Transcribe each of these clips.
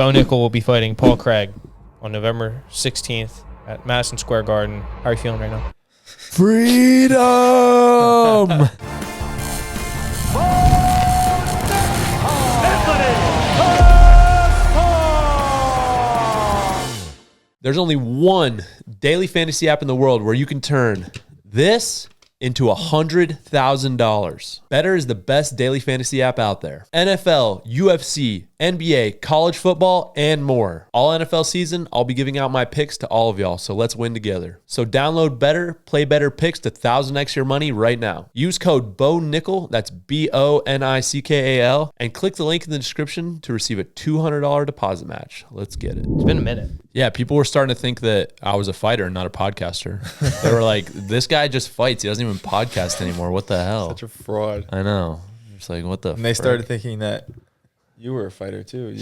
Bo Nickal will be fighting Paul Craig on November 16th at Madison Square Garden. How are you feeling right now? Freedom! There's only one daily fantasy app in the world where you can turn this into $100,000. BETR is the best daily fantasy app out there. NFL, UFC, NBA, college football, and more. All NFL season, I'll be giving out my picks to all of y'all, so let's win together. So download BETR, play BETR picks to 1000x your money right now. Use code BONICKAL, that's BONICKAL, and click the link in the description to receive a $200 deposit match. Let's get it. It's been a minute. Yeah, people were starting to think that I was a fighter and not a podcaster. They were like, this guy just fights. He doesn't even podcast anymore. What the hell? Such a fraud. I know. It's like, what the And they started thinking that you were a fighter too.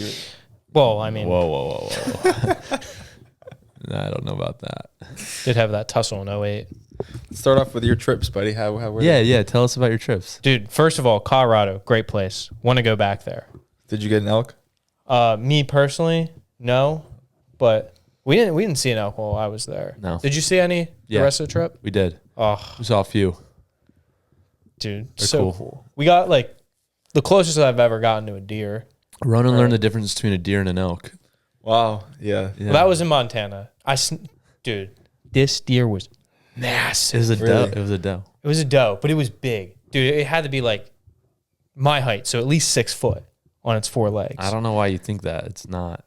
Well, I mean, Whoa. Nah, I don't know about that. did have that tussle in 08. Start off with your trips, buddy. How were Yeah, they? yeah. Tell us about your trips. Dude, first of all, Colorado, great place. Want to go back there. Did you get an elk? Me personally, no, but we didn't see an elk while I was there. No. Did you see any the rest of the trip? We did. Oh, We saw a few. dude, They're so cool. cool. We got like the closest I've ever gotten to a deer. Ronan learned the difference between a deer and an elk. Wow. Yeah. Well, that was in Montana. Dude, this deer was massive. It was a Really? doe. It was a doe. It was a doe, but it was big. Dude, it had to be like my height, so at least 6 foot on its 4 legs. I don't know why you think that. It's not.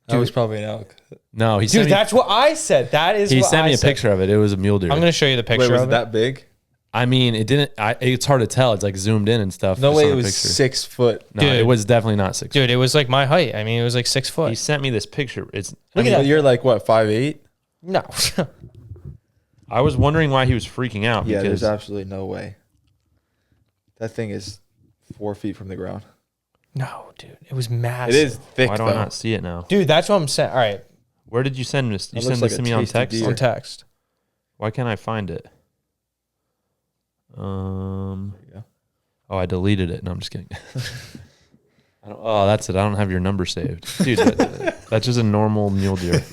That was probably an elk. No, he Dude, sent me, that's what I said. That is he what sent I me a said. picture of it. It was a mule deer. I'm going to show you the picture Wait, was of it that big? I mean, it didn't. It's hard to tell. It's like zoomed in and stuff. No just way on it a was picture. 6 foot. No, Dude. it was definitely not 6. Dude, it was like my height. I mean, it was like 6 foot. He sent me this picture. It's. Look at But that. you're like, what, 5'8"? No. I was wondering why he was freaking out. Yeah, because there's absolutely no way. That thing is 4 feet from the ground. No, dude. It was massive. It is thick, why do though. I not see it now? Dude, that's what I'm saying. All right. Where did you send this? You That sent looks this like to a me on tasty text. deer. On text. Why can't I find it? There you go. Oh, I deleted it. No, I'm just kidding. That's it. I don't have your number saved, dude. That's just a normal mule deer.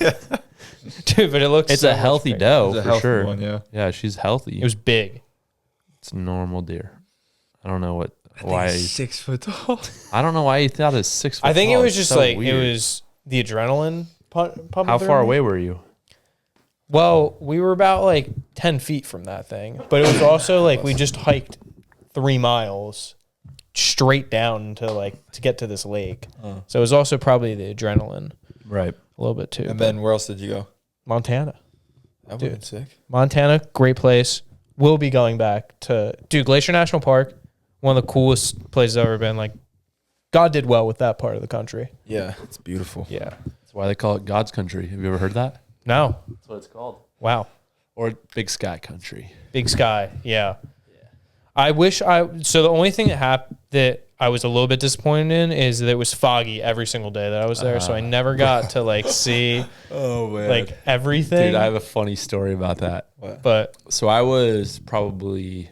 Dude, but it looks It's so a much healthy bigger. doe It's a for healthy sure. one, yeah. Yeah, she's healthy. It was big. It's a normal deer. I don't know why. 6 foot tall. I don't know why he thought it's 6 foot. I think it tall. was It's just so like, weird. it was the adrenaline pumping How through far me. away were you? Well, we were about like 10 feet from that thing. But it was also like we just hiked 3 miles straight down to get to this lake. So it was also probably the adrenaline Right. a little bit too. And then where else did you go? Montana. That Dude. would be sick. Montana, great place. We'll be going back to Glacier National Park, one of the coolest places I've ever been. Like, God did well with that part of the country. Yeah, it's beautiful. Yeah. That's why they call it God's country. Have you ever heard that? No. That's what it's called. Wow. Or Big Sky country. Big sky. Yeah. I wish so the only thing that happened that I was a little bit disappointed in is that it was foggy every single day that I was there. So I never got to see Oh, man. everything. Dude, I have a funny story about that. What? but So I was probably,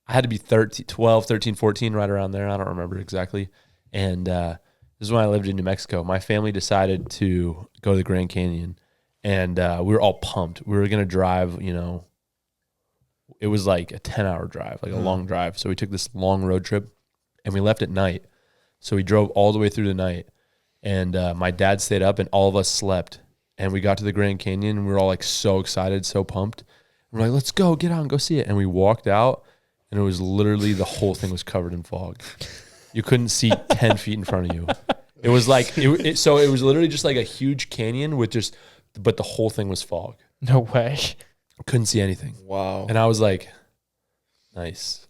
I had to be 12, 13, 14, right around there. I don't remember exactly. And this is when I lived in New Mexico. My family decided to go to the Grand Canyon. And we were all pumped. We were going to drive, it was like a 10-hour drive, like a long drive. So we took this long road trip and we left at night. So we drove all the way through the night. And my dad stayed up and all of us slept. And we got to the Grand Canyon and we were all so excited, so pumped. And we're like, let's go, get out and go see it. And we walked out and it was literally the whole thing was covered in fog. You couldn't see 10 feet in front of you. It was like, so it was literally just like a huge canyon with but the whole thing was fog. no way. Couldn't see anything. Wow. And I was like, nice.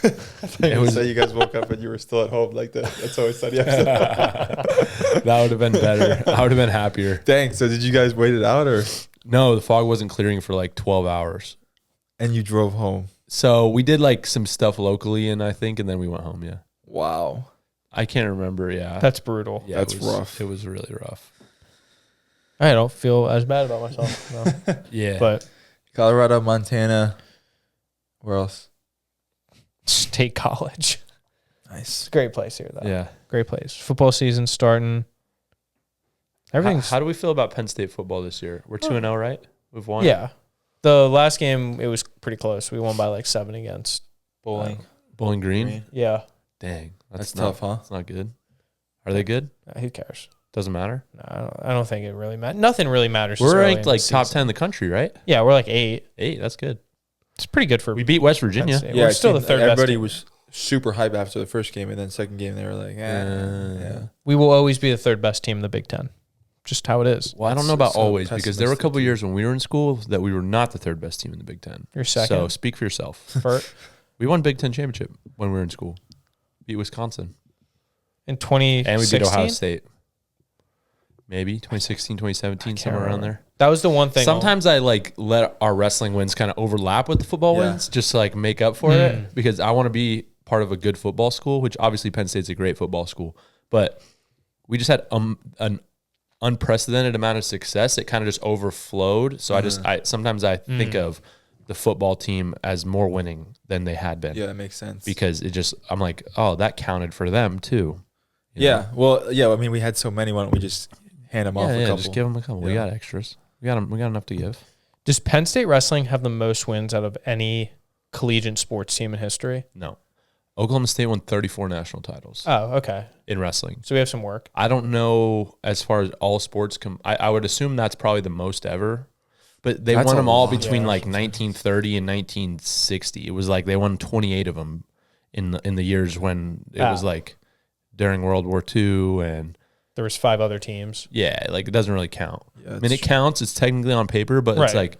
It was you guys woke up and you were still at home like that. That's always sunny. That would have been better. I would have been happier. Dang. So did you guys wait it out or? No, the fog wasn't clearing for 12 hours. And you drove home. So we did some stuff locally and then we went home. Yeah. Wow. I can't remember. Yeah. That's brutal. Yeah, That's it was rough. It was really rough. I don't feel as bad about myself. No. Yeah. But Colorado, Montana. Where else? State College. Nice. It's a great place here, though. Yeah. Great place. Football season starting. Everything's How do we feel about Penn State football this year? We're 2-0, right? We've won. yeah. The last game, it was pretty close. We won by like 7 against Bowling. Bowling Green. Yeah. Dang, That's not, tough, huh? That's not good. Are they good? Who cares? Doesn't matter. No, I don't think it really matters. Nothing really matters. We're this early ranked in like the top season. 10 in the country, right? Yeah, we're like 8. 8. That's good. It's pretty good for. We beat West Penn Virginia. State. Yeah, We're still the third best. Everybody team. was super hype after the first game, and then second game they were like, yeah. We will always be the third best team in the Big Ten. Just how it is. Well, I don't know about so always because there were a couple pessimistic. years when we were in school that we were not the third best team in the Big Ten. You're second. So speak for yourself. We won Big Ten championship when we were in school. Beat Wisconsin. In 2016. And we beat Ohio State. Maybe 2016, 2017, somewhere around there. That was the one thing. Sometimes I like let our wrestling wins kind of overlap with the football Yeah. wins just to like make up for it because I want to be part of a good football school, which obviously Penn State's a great football school. But we just had an unprecedented amount of success. It kind of just overflowed. So I sometimes I think of the football team as more winning than they had been. Yeah, that makes sense. Because it just, I'm like, oh, that counted for them too. You Yeah. know? Well, yeah. I mean, we had so many. Why don't we just hand them off a couple? Just give them a couple. We Yeah. got extras. We got enough to give. Does Penn State wrestling have the most wins out of any collegiate sports team in history? No. Oklahoma State won 34 national titles Oh, okay. in wrestling. So we have some work. I don't know as far as all sports I would assume that's probably the most ever. But they That's won a them all lot. between Yeah. like 1930 and 1960. It was like they won 28 of them in the years when it was like during World War II and There was 5 other teams. yeah, like it doesn't really count. Yeah, I mean, it counts. It's technically on paper, but it's Right. like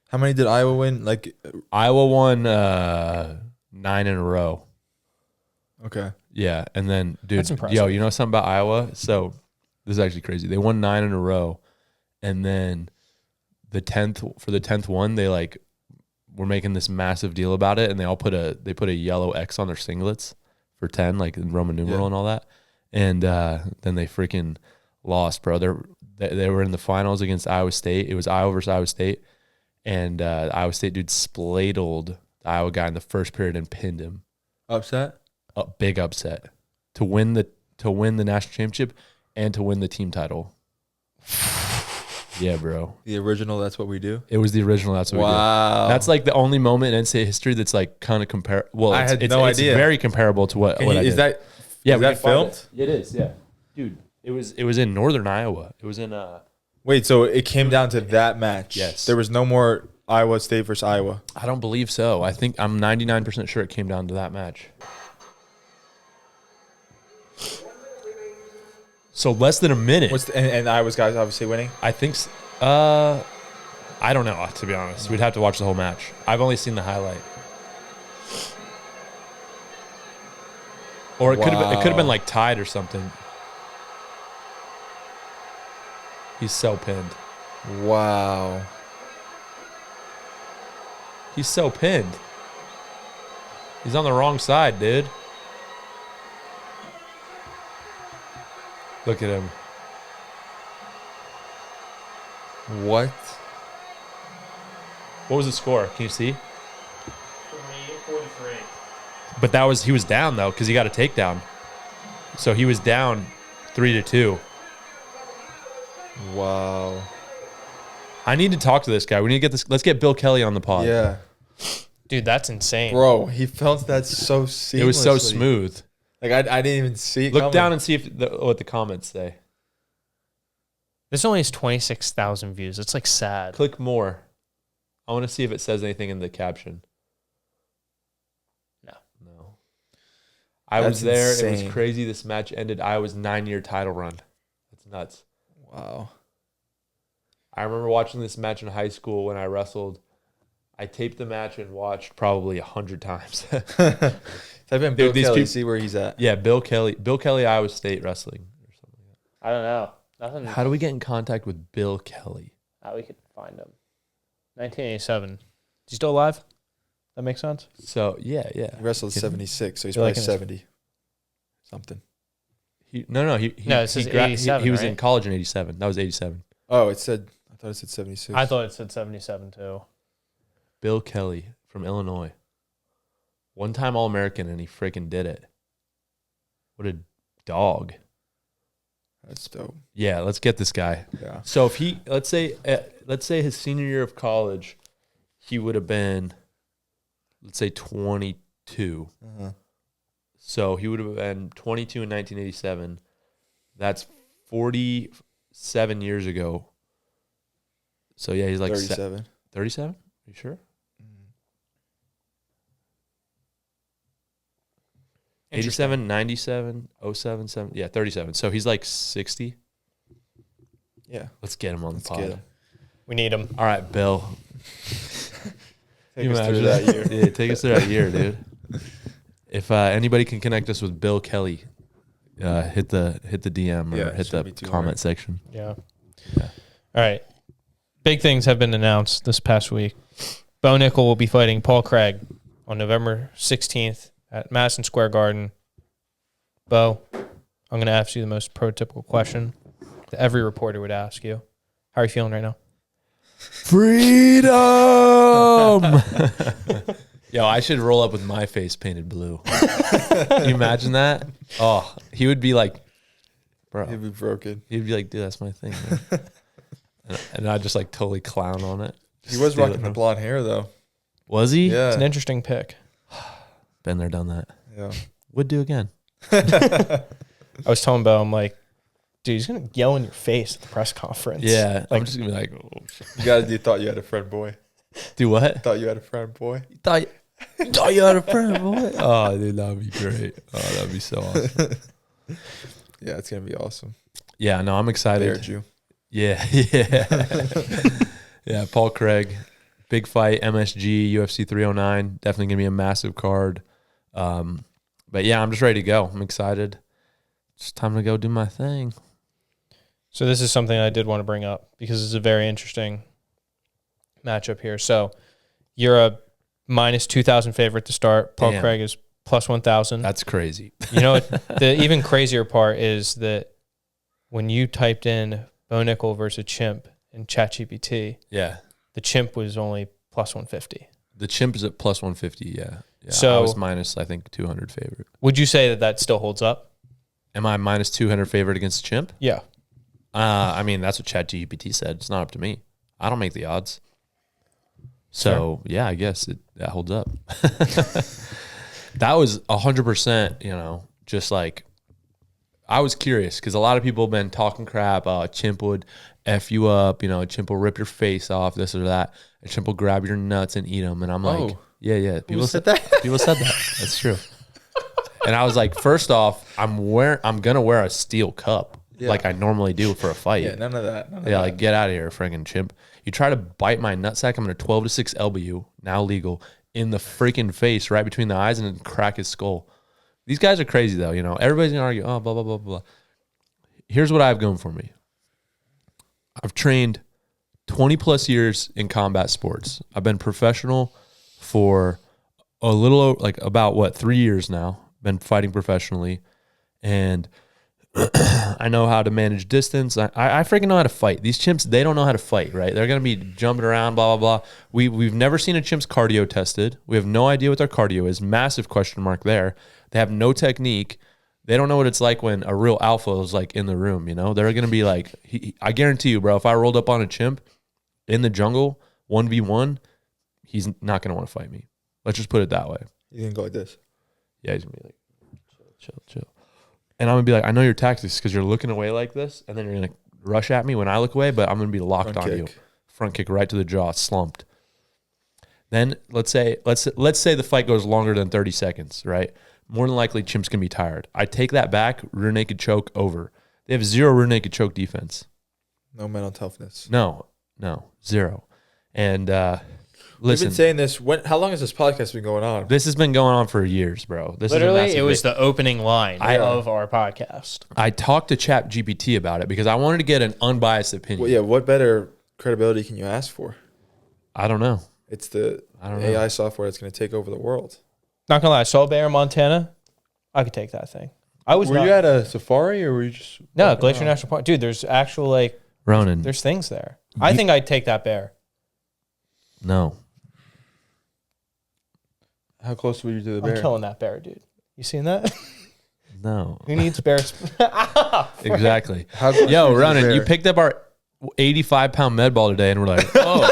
How many did Iowa win? Like, Iowa won 9 in a row. okay. Yeah, and then dude, That's impressive. yo, you know something about Iowa? So this is actually crazy. They won 9 in a row, and then the 10th one, they like were making this massive deal about it, and they put a yellow X on their singlets for 10, like in Roman numeral and all that, and then they freaking lost, bro. They were in the finals against Iowa State. It was Iowa versus Iowa State, and the Iowa State dude spladled the Iowa guy in the first period and pinned him. Upset? A big upset to win the national championship and to win the team title. Yeah, bro. The original, that's what we do? It was the original. That's what we Wow. did. That's like the only moment in NCAA history that's like kind of comparable. Well, I had no idea. It's very comparable to what I did. Is that yeah, is we that can find filmed? It is. Yeah, dude. It was in northern Iowa. It was in Wait, so it came down to that match? Yes. There was no more Iowa State versus Iowa. I don't believe so. I think I'm 99% sure it came down to that match. So less than a minute. And Iowa's guys obviously winning? I think. I don't know, to be honest. We'd have to watch the whole match. I've only seen the highlight. Or it could have been like tied or something. He's so pinned. Wow. He's so pinned. He's on the wrong side, dude. Look at him. What? What was the score? Can you see? 43. But he was down though because he got a takedown. So he was down 3-2. Wow. I need to talk to this guy. We need to get this. Let's get Bill Kelly on the pod. Yeah. Dude, that's insane. Bro, he felt that so seamlessly. It was so smooth. Like, I didn't even see it Look coming. down and see what the comments say. This only has 26,000 views. It's like sad. Click more. I want to see if it says anything in the caption. No. I That's was there. It insane. was crazy. This match ended Iowa's 9-year title run. That's nuts. Wow. I remember watching this match in high school when I wrestled. I taped the match and watched probably 100 times. Type in Bill these Kelly, people- see where he's at. Yeah, Bill Kelly, Iowa State wrestling or something like I don't know. Nothing. that. How do we get in contact with Bill Kelly? How we could find him. 1987. Is he still alive? That makes sense? So yeah. He wrestled 76, so he's You're probably liking his- 70. Something. No. He No, it says 87, he was in right? college in 87. That was 87. Oh, I thought it said 76. I thought it said 77 too. Bill Kelly from Illinois. One-time All-American, and he freaking did it. What a dog. That's dope. Yeah, let's get this guy. Yeah. So if he, let's say his senior year of college, he would have been, let's say 22. So he would have been 22 in 1987. That's 47 years ago. So yeah, he's like 37. 37? Are you sure? 87, 97, 07, 7. Yeah, 37. So he's like 60. Yeah. Let's get him on the pod. We need him. All right, Bill. Take us through that year. Yeah, take us through that year, dude. If anybody can connect us with Bill Kelly, hit the DM or hit the comment section. Yeah. All right. Big things have been announced this past week. Bo Nickal will be fighting Paul Craig on November 16th at Madison Square Garden. Bo, I'm going to ask you the most prototypical question that every reporter would ask you. How are you feeling right now? Freedom! Yo, I should roll up with my face painted blue. Can you imagine that? Oh, he would be like, bro. He'd be broken. He'd be like, dude, that's my thing, man. and I'd just like totally clown on it. He was rocking the blonde hair, though. Was he? Yeah. It's an interesting pick. Been there, done that. Yeah. Would do again. I was telling Bo, I'm like, dude, he's going to yell in your face at the press conference. Yeah. Like, I'm just going to be like, oh, shit. You thought you had a friend, boy. Do what? Thought you had a friend, boy. Thought you had a friend, boy. Oh, dude, that would be great. Oh, that would be so awesome. Yeah, it's going to be awesome. Yeah, no, I'm excited. Dared you. Yeah, yeah. Yeah, Paul Craig. Big fight, MSG, UFC 309. Definitely going to be a massive card. But yeah, I'm just ready to go. I'm excited. It's time to go do my thing. So this is something I did want to bring up because it's a very interesting matchup here. So you're a minus 2,000 favorite to start. Paul Craig is plus 1,000. That's crazy. You know what? The even crazier part is that when you typed in Bo Nickal versus Chimp in ChatGPT, Yeah. the Chimp was only plus 150. The Chimp is at plus 150, yeah. So- I was minus, I think, 200 favorite. Would you say that that still holds up? Am I minus 200 favorite against Chimp? Yeah. I mean, that's what ChatGPT said. It's not up to me. I don't make the odds. So, yeah, I guess that holds up. That was 100%, you know, just like, I was curious because a lot of people have been talking crap. Chimp would F you up, you know, Chimp will rip your face off, this or that. And Chimp will grab your nuts and eat them. And I'm like, yeah. People said that. People said that. That's true. And I was like, first off, I'm gonna wear a steel cup like I normally do for a fight. Yeah, none of that. Like get out of here, friggin' Chimp. You try to bite my nutsack, I'm gonna 12-6 elbow you, now legal, in the freaking face, right between the eyes, and then crack his skull. These guys are crazy though, you know. Everybody's gonna argue, oh, blah, blah, blah, blah. Here's what I have going for me. I've trained 20 plus years in combat sports. I've been professional for a little, like about 3 years now. Been fighting professionally, and I know how to manage distance. I freaking know how to fight. These chimps, they don't know how to fight, right? They're gonna be jumping around, blah blah blah. We've never seen a chimp's cardio tested. We have no idea what their cardio is. Massive question mark there. They have no technique. They don't know what it's like when a real alpha is like in the room. You know, they're gonna be like, I guarantee you, bro. If I rolled up on a chimp in the jungle 1v1, he's not gonna want to fight me. Let's just put it that way. You can go like this. Yeah, he's gonna be like, chill. And I'm gonna be like, I know your tactics because you're looking away like this, and then you're gonna rush at me when I look away, but I'm gonna be locked on you. Front kick right to the jaw, slumped. Then let's say the fight goes longer than 30 seconds, right? More than likely, Chimp's gonna be tired. I take that back, rear naked choke over. They have 0 rear naked choke defense. No mental toughness. No, 0. And We've listen, been saying this. How long has this podcast been going on? this has been going on for years, bro. Literally, it was the opening line of our podcast. I talked to ChatGPT about it because I wanted to get an unbiased opinion. Well, yeah, what better credibility can you ask for? I don't know. It's the AI software that's going to take over the world. Not gonna lie, I saw a bear in Montana. I could take that thing. Were you at a safari or were you just Glacier National Park? Dude, there's actual Ronan. there's things there. I think I'd take that bear. No. How close were you to the bear? I'm killing that bear, dude. You seen that? No. Who needs bear? Exactly. How close Yo, is the Ronan, you bear? picked up our 85-pound med ball today, and we're like, oh.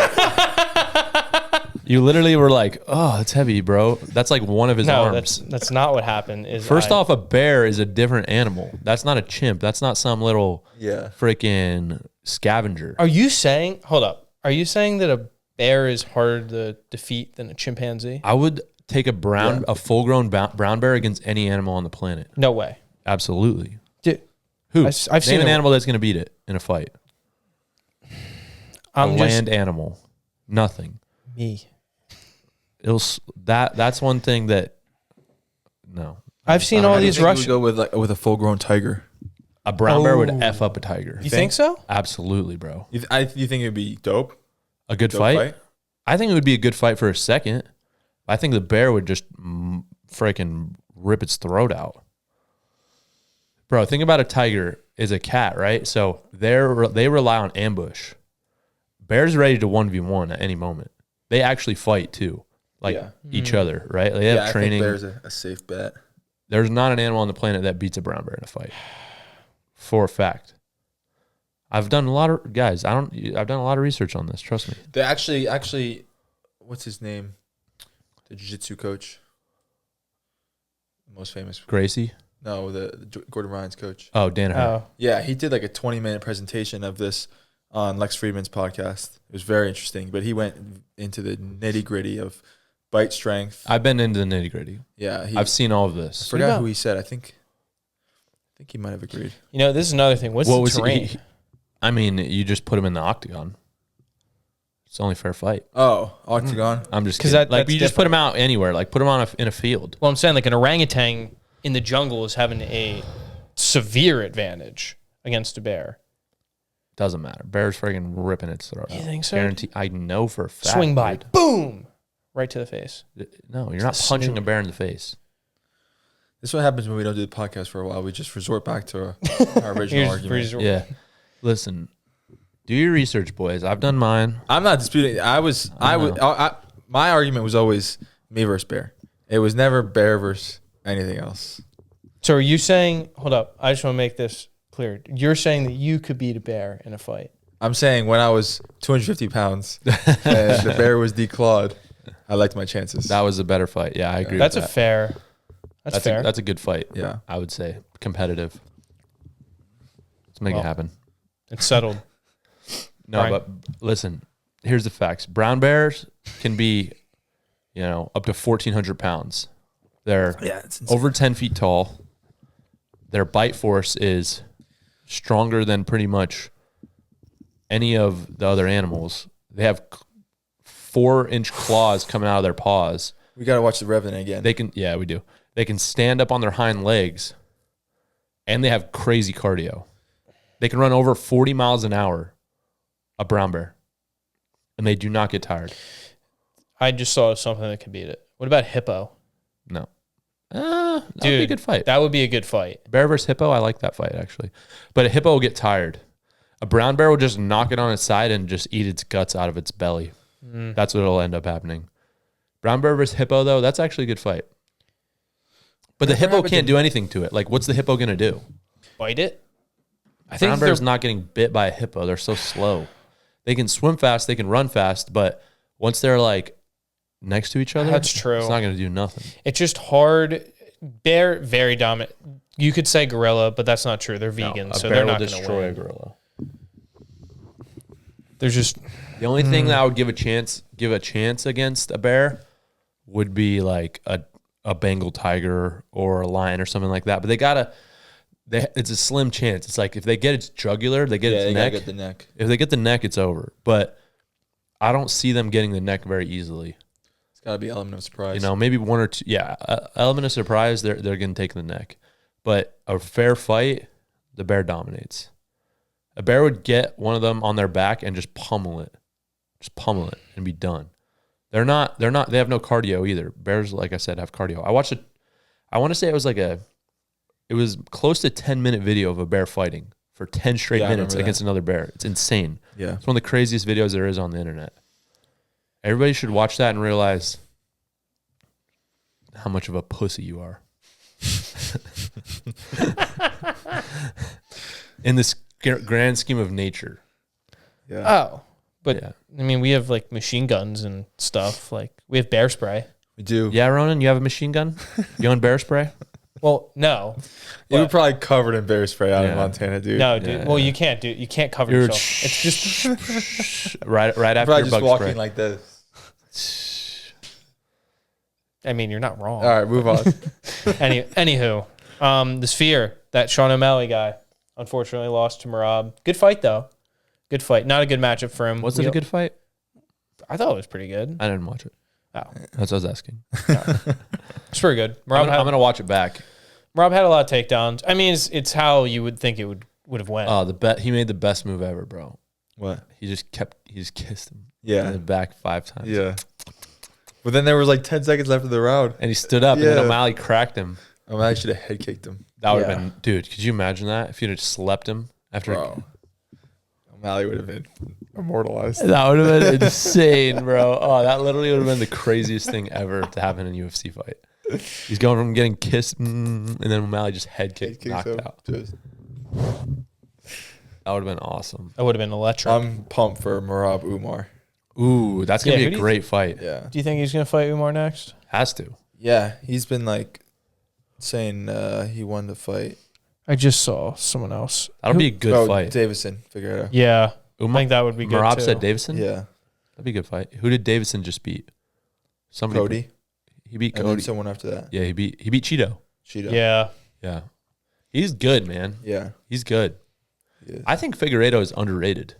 You literally were like, oh, it's heavy, bro. That's like one of his No, arms. that's not what happened. First off, a bear is a different animal. That's not a chimp. That's not some little freaking scavenger. Are you saying? Hold up. Are you saying that a bear is harder to defeat than a chimpanzee? I would take a full-grown brown bear against any animal on the planet. No way. Absolutely. Dude, Who? I've seen Name an animal that's going to beat it in a fight. A land animal. Nothing. Me. That's one thing that no. I've seen all these Russian. Go with a full-grown tiger. A brown bear would F up a tiger. You think so? Absolutely, bro. You think it'd be dope? A good fight? I think it would be a good fight for a second. I think the bear would just freaking rip its throat out. Bro, think about a tiger is a cat, right? So they rely on ambush. Bears are ready to 1v1 at any moment. They actually fight too, each other, right? They have training. I think bear's a safe bet. There's not an animal on the planet that beats a brown bear in a fight, for a fact. I've done a lot of research on this. Trust me. They actually, what's his name? The jiu-jitsu coach, most famous. Gracie. No, the Gordon Ryan's coach. Oh, Danaher. Oh. Yeah, he did like a 20-minute presentation of this on Lex Friedman's podcast. It was very interesting, but he went into the nitty-gritty of bite strength. I've been into the nitty-gritty. Yeah, I've seen all of this. I forgot who he said. I think he might have agreed. You know, this is another thing. What's the terrain? I mean, you just put him in the octagon. It's the only fair fight. Oh, octagon. I'm just kidding. That's you just put him out anywhere. Like put him in a field. Well, I'm saying like an orangutan in the jungle is having a severe advantage against a bear. Doesn't matter. Bear's freaking ripping its throat. You think so? Guarantee. I know for a fact. Swing by, dude. boom, right to the face. No, you're not punching a bear in the face. This is what happens when we don't do the podcast for a while. We just resort back to our original argument. Yeah. Listen, do your research, boys. I've done mine. I'm not disputing. My argument was always me versus bear. It was never bear versus anything else. So are you saying, hold up, I just want to make this clear. You're saying that you could beat a bear in a fight. I'm saying when I was 250 pounds and the bear was declawed, I liked my chances. That was a better fight. Yeah, I agree That's with a that. fair. That's fair. That's a good fight. Yeah. I would say. Competitive. Let's make it happen. It's settled. No, Brian. but listen, here's the facts. Brown bears can be, up to 1,400 pounds. They're over 10 feet tall. Their bite force is stronger than pretty much any of the other animals. They have 4-inch claws coming out of their paws. We got to watch The Revenant again. We do. They can stand up on their hind legs, and they have crazy cardio. They can run over 40 miles an hour, a brown bear, and they do not get tired. I just saw something that could beat it. What about hippo? No. That would be a good fight. That would be a good fight. Bear versus hippo, I like that fight, actually. But a hippo will get tired. A brown bear will just knock it on its side and just eat its guts out of its belly. That's what will end up happening. Brown bear versus hippo, though, that's actually a good fight. But the hippo can't do anything to it. Like, what's the hippo going to do? Bite it? I think Brown bear's not getting bit by a hippo. They're so slow. They can swim fast, they can run fast, but once they're like next to each other, that's true. It's not going to do nothing. It's just hard. Bear, very dominant. You could say gorilla, but that's not true. They're vegan, so they're not going to destroy win. a gorilla. There's just the only thing that I would give a chance against a bear would be like a Bengal tiger or a lion or something like that. But it's a slim chance. It's like if they get its jugular, they get its neck. Get the neck. If they get the neck, it's over. But I don't see them getting the neck very easily. It's got to be element of surprise. Maybe one or two. Yeah, element of surprise. They're going to take the neck. But a fair fight, the bear dominates. A bear would get one of them on their back and just pummel it and be done. They have no cardio either. Bears, like I said, have cardio. I watched it. I want to say it was close to 10-minute video of a bear fighting for 10 straight minutes against another bear. It's insane. Yeah. It's one of the craziest videos there is on the internet. Everybody should watch that and realize how much of a pussy you are. In this grand scheme of nature. Yeah. Oh, but Yeah. I mean, we have like machine guns and stuff. Like we have bear spray. We do. Yeah, Ronan, you have a machine gun? You own bear spray? Well, no, You were probably covered in bear spray out in Yeah. Montana, dude. no, dude. Yeah, Well, yeah. you can't cover You're yourself. It's just. right after Probably your just bug walking spray. like this. I mean, you're not wrong. All right, move on. Anywho, the Sphere, that Sean O'Malley guy, unfortunately lost to Merab. Good fight though. Good fight. Not a good matchup for him. Was it a good fight? I thought it was pretty good. I didn't watch it. Oh, That's what I was asking. it's pretty good. I'm gonna watch it back. Rob had a lot of takedowns. I mean, it's how you would think it would have went. Oh, he made the best move ever, bro. What? He just kissed him Yeah. in the back 5 times. Yeah. But then there was like 10 seconds left of the round. And he stood up and then Yeah. O'Malley cracked him. I should have head kicked him. That would have Yeah. been, dude, could you imagine that? If you'd have slept him after. Bro. O'Malley would have been immortalized. That would have been insane, bro. Oh, that literally would have been the craziest thing ever to happen in a UFC fight. He's going from getting kissed, and then O'Malley just head kicked, knocked out. Just, That would have been awesome. That would have been electric. I'm pumped for Merab Umar. Ooh, that's going Yeah, to who be do a you great fight. Yeah. Do you think he's gonna fight Umar next? Has to. Yeah. He's been like saying he won the fight. I just saw someone else. That'll be a good fight. Davison. Figure it out. Yeah, I Umar, think that would be good Merab too. said Davison? Yeah. That'd be a good fight. Who did Davison just beat? Somebody. Cody. He beat And then Cody. someone after that. Yeah, he beat Cheeto. Cheeto. Yeah, Yeah. He's good, man. Yeah. He's good. He is. I think Figueiredo is underrated.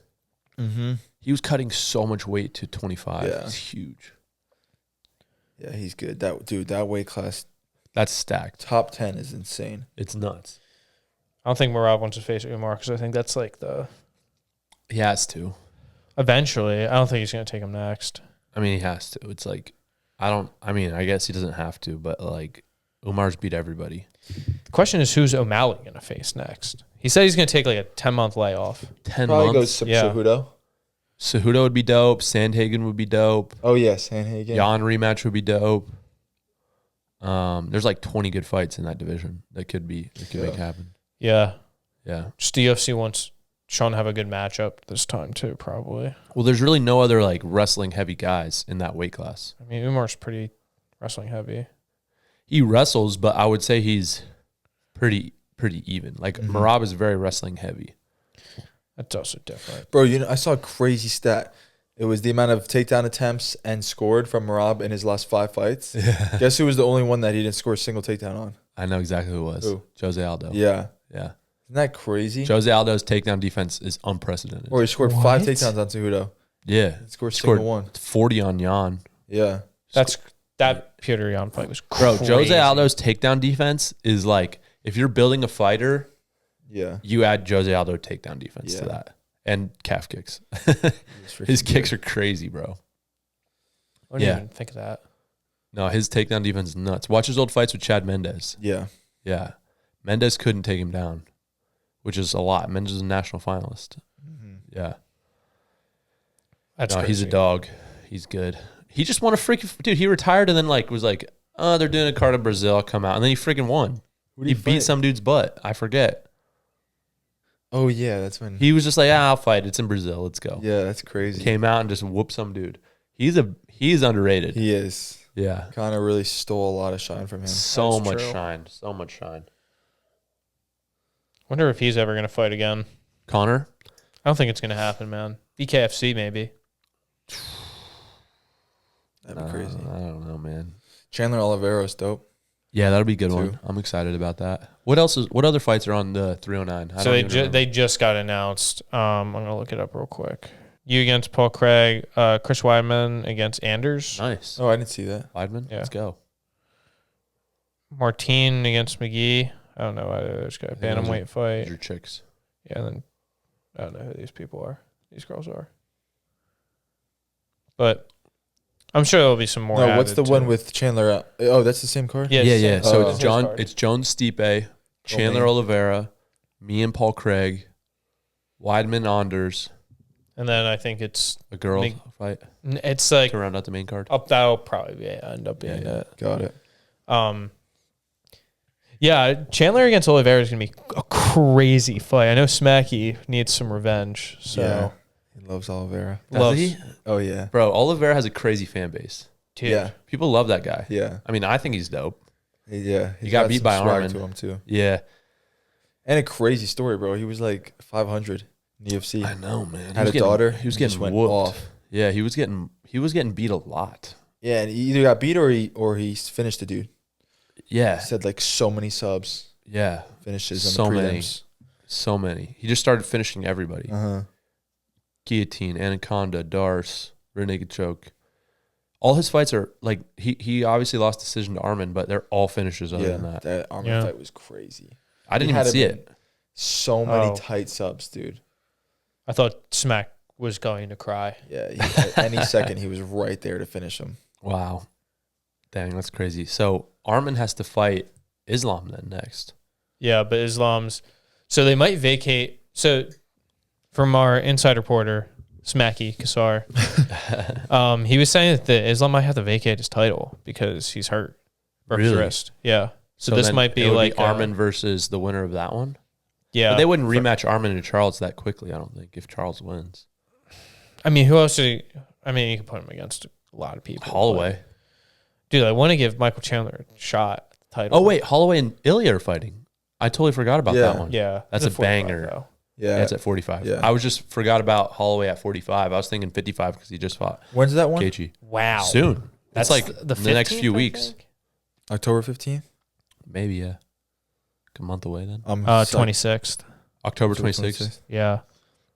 Mm-hmm. He was cutting so much weight to 25. Yeah. It's huge. Yeah, he's good. That weight class, That's stacked. top 10 is insane. It's nuts. I don't think Merab wants to face Umar because I think that's like the He has to. eventually. I don't think he's gonna take him next. I mean, he has to. It's like, I guess he doesn't have to, but like, Umar's beat everybody. The question is, who's O'Malley gonna face next? He said he's gonna take like a 10-month layoff. 10 Probably months. goes Yeah. Cejudo. Cejudo would be dope. Sandhagen would be dope. Oh, yes. Sandhagen. Jan rematch would be dope. There's like 20 good fights in that division that could make happen. Yeah, Yeah. just the UFC wants Sean to have a good matchup this time too, probably. Well, there's really no other like wrestling heavy guys in that weight class. I mean, Umar's pretty wrestling heavy. He wrestles, but I would say he's pretty even. Like Merab is very wrestling heavy. That's also different. Bro, I saw a crazy stat. It was the amount of takedown attempts and scored from Merab in his last 5 fights. Yeah. Guess who was the only one that he didn't score a single takedown on? I know exactly who it was. Who? Jose Aldo. Yeah. Yeah. Isn't that crazy? Jose Aldo's takedown defense is unprecedented. Or he scored What? 5 takedowns on Cejudo. Yeah. He scored a Scored single one. 40 on Jan. Yeah. That Peter Yan fight was Bro, crazy. Jose Aldo's takedown defense is like, if you're building a fighter, Yeah. you add Jose Aldo takedown defense to Yeah. that. And calf kicks. He's His freaking kicks good. are crazy, bro. I didn't Yeah. even think of that. No, his takedown defense is nuts. Watch his old fights with Chad Mendez. Yeah. Yeah. Mendez couldn't take him down, which is a lot. Mendez is a national finalist. Yeah. That's No, crazy. he's a dog. He's good. He just won a freaking dude. He retired and then was like, oh, they're doing a card in Brazil. I'll come out, and then he freaking won. Who He did beat fight? some dude's butt. I forget. Oh, yeah. That's when. He was just like, I'll fight. It's in Brazil. Let's go. Yeah, that's crazy. Came out and just whooped some dude. He's underrated. He is. Yeah. Kind of really stole a lot of shine from him. So That's much true. shine. So much shine. Wonder if he's ever gonna fight again. Connor? I don't think it's gonna happen, man. BKFC maybe. That'd be crazy. I don't know, man. Chandler Oliveira's dope. Yeah, that'll be a good Two. one. I'm excited about that. What other fights are on the 309? So they just got announced. I'm gonna look it up real quick. You against Paul Craig, Chris Weidman against Anders, Nice. Oh, I didn't see that. Weidman, Yeah. let's go. Martine against McGee. I don't know either of those guys. I think those Bantamweight Those fight. are chicks. Yeah, and then I don't know who these people are. These girls are. But I'm sure there'll be some more. No, what's the added one too. with Chandler? Oh, that's the same card? Yeah, Yeah. So Oh. it's His card. It's Jones Stipe, Chandler man. Oliveira, me and Paul Craig, Weidman Anders, And then I think it's a girl Big- fight it's like to round out the main card. that'll probably end up being Yeah. it. Got it. Yeah, Chandler against Oliveira is going to be a crazy fight. I know Smacky needs some revenge. So Yeah. He loves Oliveira. Does he? Oh, yeah. Bro, Oliveira has a crazy fan base. dude, Yeah. People love that guy. Yeah. I mean, I think he's dope. Yeah. He got beat some by swag Armin. to him, too. Yeah. And a crazy story, bro. He was like 500 in the UFC. I know, man. Had a daughter. He was and just getting went whooped. off. Yeah, he was getting beat a lot. Yeah, and he either got beat or he finished the dude. Yeah. He said like so many subs. Yeah. Finishes on So the many. prelims. So many. He just started finishing everybody. Uh-huh. Guillotine, Anaconda, Darce, rear naked choke. All his fights are like he obviously lost decision to Armin, but they're all finishes other than that. That Armin Yeah. fight was crazy. I didn't He even had see him it. in So many Oh. tight subs, dude. I thought Smack was going to cry. Yeah, at any second he was right there to finish him. Wow. Dang, that's crazy. So Armin has to fight Islam then next. Yeah, but Islam's so they might vacate. So from our inside reporter, Smacky Kassar, he was saying that Islam might have to vacate his title because he's hurt. Broke his Really? wrist. Yeah. So this then might be it would like Armin versus the winner of that one. Yeah. But they wouldn't rematch Armin and Charles that quickly, I don't think, if Charles wins. I mean, who else? You can put him against a lot of people. Holloway. but- dude, I want to give Michael Chandler a shot at the title. Oh wait, Holloway and Ilya are fighting. I totally forgot about Yeah. that one. Yeah. That's it's a 45 banger. though. Yeah. Yeah, it's at 45. Yeah. I was just forgot about Holloway at 45. I was thinking 55 because he just fought When's that one? Gaethje. Wow. Soon. That's like the the next 15th, few I weeks. think? October 15th? Maybe, yeah. A month away then. 26th. October 26th. Yeah.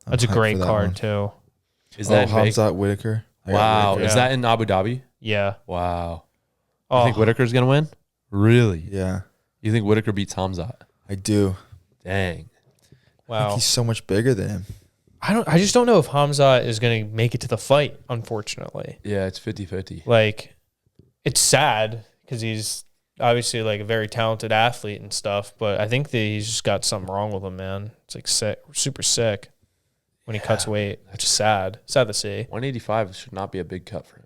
I'm That's a hyped great for that card one. too. Is that in Vegas? Hamzat Whitaker? I got Wow. Whitaker. Is Yeah. that in Abu Dhabi? Yeah. Wow. Oh, You think Whitaker's going to win? Really? Yeah, You think Whitaker beats Hamzat? I do. Dang. I think wow. he's so much bigger than him. I just don't know if Hamza is going to make it to the fight, unfortunately. Yeah, it's 50-50. Like, it's sad because he's obviously like a very talented athlete and stuff, but I think that he's just got something wrong with him, man. It's like sick, super sick when he cuts weight. It's just sad. Sad to see. 185 should not be a big cut for him.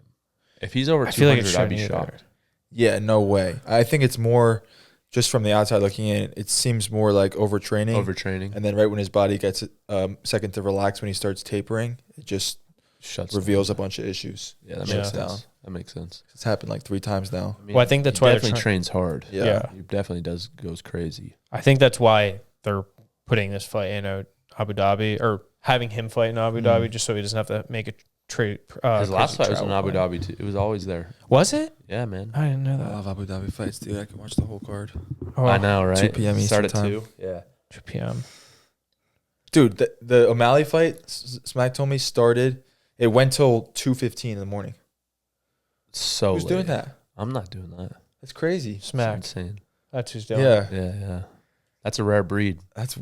If he's over I feel like 200, it I'd be shouldn't either. shocked. Yeah, no way. I think it's more just from the outside looking in. It seems more like overtraining. Overtraining. And then right when his body gets a second to relax, when he starts tapering, it just Shuts reveals down. a bunch of issues. Yeah, that Yeah. makes sense. Down. That makes sense. It's happened like 3 times now. I mean, Well, I think that's he why they're definitely trying- trains hard. Yeah. Yeah. He definitely goes crazy. I think that's why they're putting this fight in Abu Dhabi or having him fight in Abu Dhabi just so he doesn't have to make a trade. His last fight was in Abu Dhabi too. It was always there. Was it? Yeah, man. I didn't know I that. love Abu Dhabi fights, dude. I can watch the whole card. Oh, I know, right? 2 p.m. Start Eastern at time. 2. Yeah. 2 p.m. Dude, the O'Malley fight, Smack told me, started. It went till 2:15 in the morning. So Who's late. doing that? I'm not doing that. That's crazy. Smack. It's insane. That's who's doing it. Yeah, Yeah. That's a rare breed. that's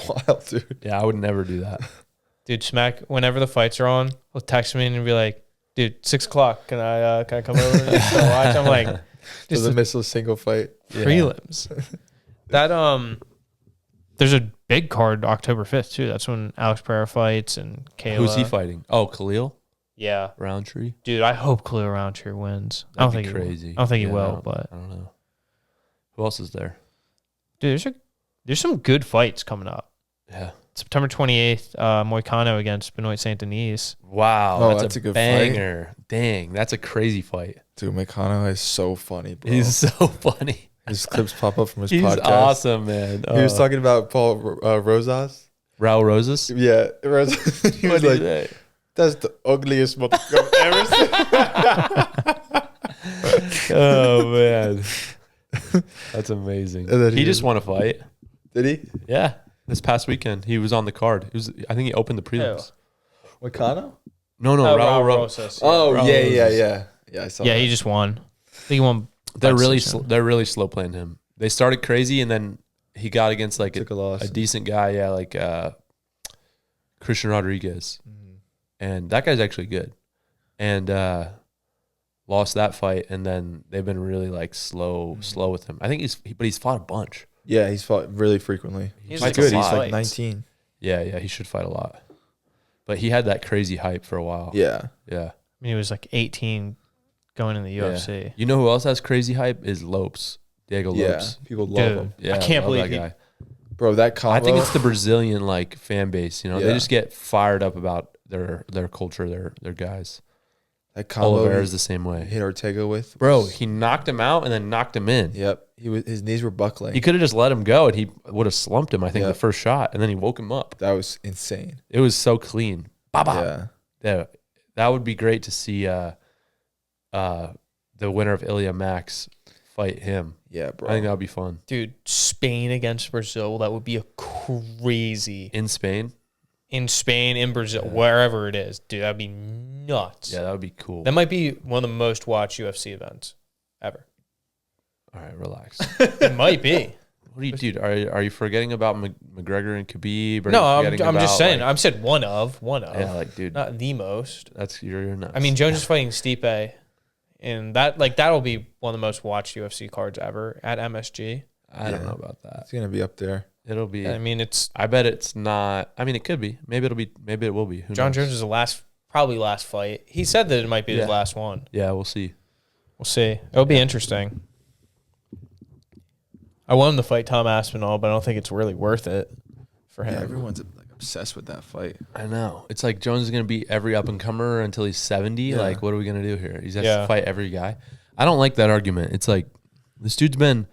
wild, dude. Yeah, I would never do that. Dude, Smack, whenever the fights are on, he'll text me and be like, dude, 6 o'clock. Can I come over and just watch? I'm like, just Doesn't miss a single fight. Yeah. prelims. That there's a big card October 5th too. That's when Alex Pereira fights and Kayla. Who's he fighting? Oh, Khalil Yeah, Roundtree. dude. I hope Khalil Roundtree wins. I don't That'd think be he will. crazy. I don't think he Yeah, will, but I don't know. Who else is there? dude, there's some good fights coming up. Yeah. September 28th, Moicano against Benoit Saint Denis. Wow, Oh, that's, that's a a good banger. Dang, that's a crazy fight. Dude, Meccano is so funny, bro. He's so funny. His clips pop up from his He's podcast. awesome, man. He was talking about Paul Rosas. Raul Rosas. Yeah, Rosas. He was What did like, say? "That's the ugliest motherfucker I've ever seen." Oh man, that's amazing. And then He he just was- won a fight. Did he? Yeah, this past weekend he was on the card. I think he opened the prelims. Meccano? No, Raul Rosas. Rosas. Oh, Raul yeah. Rosas. Yeah, I saw Yeah, that. he just won. I think he won. They're by really decision. they're really slow playing him. They started crazy and then he got against like Took a loss. a decent guy. Yeah, like Christian Rodriguez, and that guy's actually good. And lost that fight, and then they've been really like slow with him. I think he's fought a bunch. Yeah, he's fought really frequently. He's He's like good. a He's lot. like 19. Yeah, he should fight a lot. But he had that crazy hype for a while. Yeah. Yeah. I mean, he was like 18 going in the Yeah. UFC. You know who else has crazy hype is Lopes. Diego Yeah, Lopes. people love Dude, him. Yeah, I can't love believe that guy. Bro, that combo. I think it's the Brazilian like fan base. You know, they Yeah. just get fired up about their culture, their guys. that combo Oliveira's he the same way. hit Ortega with. Bro, he knocked him out and then knocked him in. Yep. His knees were buckling. He could have just let him go and he would have slumped him, I think, Yeah. the first shot. And then he woke him up. That was insane. It was so clean. Yeah. Yeah. That would be great to see the winner of Ilya Max fight him. Yeah, bro. I think that would be fun. Dude, Spain against Brazil, that would be a crazy. In Spain? In Spain, in Brazil, wherever it is. Dude, that'd be nuts. Yeah, that would be cool. That might be one of the most watched UFC events ever. All right, relax. It might be. What are you, dude? Are you forgetting about McGregor and Khabib? Are No, you I'm forgetting just about, saying. like- I've said one of. yeah, like, dude, Not the most. that's you're nuts. I mean, Jones is fighting Stipe, and that'll be one of the most watched UFC cards ever at MSG. I don't Yeah. know about that. It's gonna be up there. It'll be. I mean, it's I bet it's not. I mean, it could be. Maybe it'll be. Maybe it will be. Who John knows? Jones' probably last fight. He said that it might be his Yeah. last one. Yeah, we'll see. We'll see. It'll be interesting. I want him to fight Tom Aspinall, but I don't think it's really worth it for him. Yeah, everyone's like obsessed with that fight. I know. It's like Jones is gonna beat every up and comer until he's 70. Yeah. Like, what are we gonna do here? He's has Yeah. to fight every guy. I don't like that argument. It's like this dude's been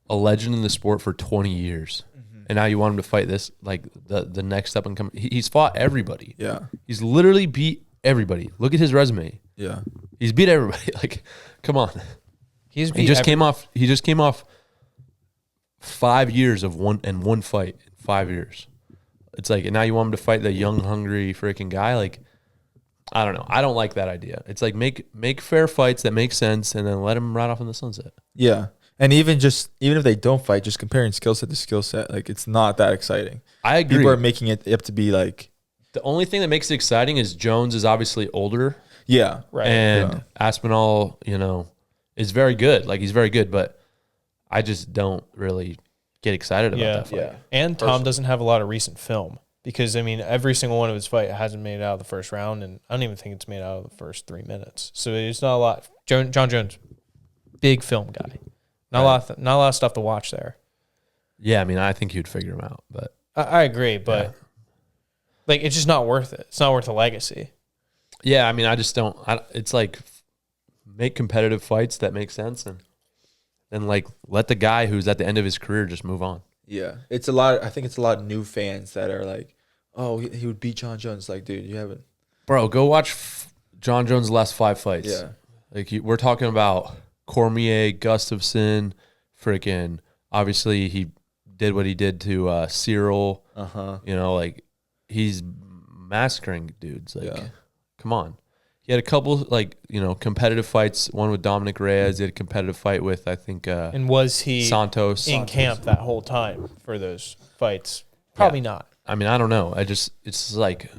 a legend in the sport for 20 years, and now you want him to fight this like the next up and coming. He's fought everybody. Yeah. He's literally beat everybody. Look at his resume. Yeah. He's beat everybody. Like, come on. He's He just came off. He just came off 5 years of one fight in 5 years. It's like, and now you want him to fight the young, hungry freaking guy. Like, I don't know. I don't like that idea. It's like make fair fights that make sense, and then let him ride off in the sunset. Yeah. And even if they don't fight, just comparing skill set to skill set, like it's not that exciting. I agree. People are making it up to be like, The only thing that makes it exciting is Jones is obviously older, yeah, right. and Yeah. Aspinall, is very good. Like, he's very good, but I just don't really get excited about that fight. yeah. And Tom doesn't have a lot of recent film because, I mean, every single one of his fight hasn't made it out of the first round, and I don't even think it's made out of the first 3 minutes. So it's not a lot. John Jones, big film guy. Not a lot of stuff to watch there. Yeah, I mean, I think you'd figure him out, but I agree, but like it's just not worth it. It's not worth a legacy. yeah, I mean, I just don't. It's like make competitive fights that make sense, and then like let the guy who's at the end of his career just move on. Yeah. It's a lot. I think it's a lot of new fans that are like, oh, he would beat John Jones. Like, dude, you haven't. Bro, go watch John Jones' last 5 fights. Yeah. Like we're talking about Cormier, Gustafsson, freaking. Obviously, he did what he did to Cyril. Like he's massacring dudes. Like, Yeah. come on. He had a couple competitive fights. One with Dominic Reyes. He had a competitive fight with I think And was he Santos. in camp that whole time for those fights? Probably not. I mean, I don't know. It's just like,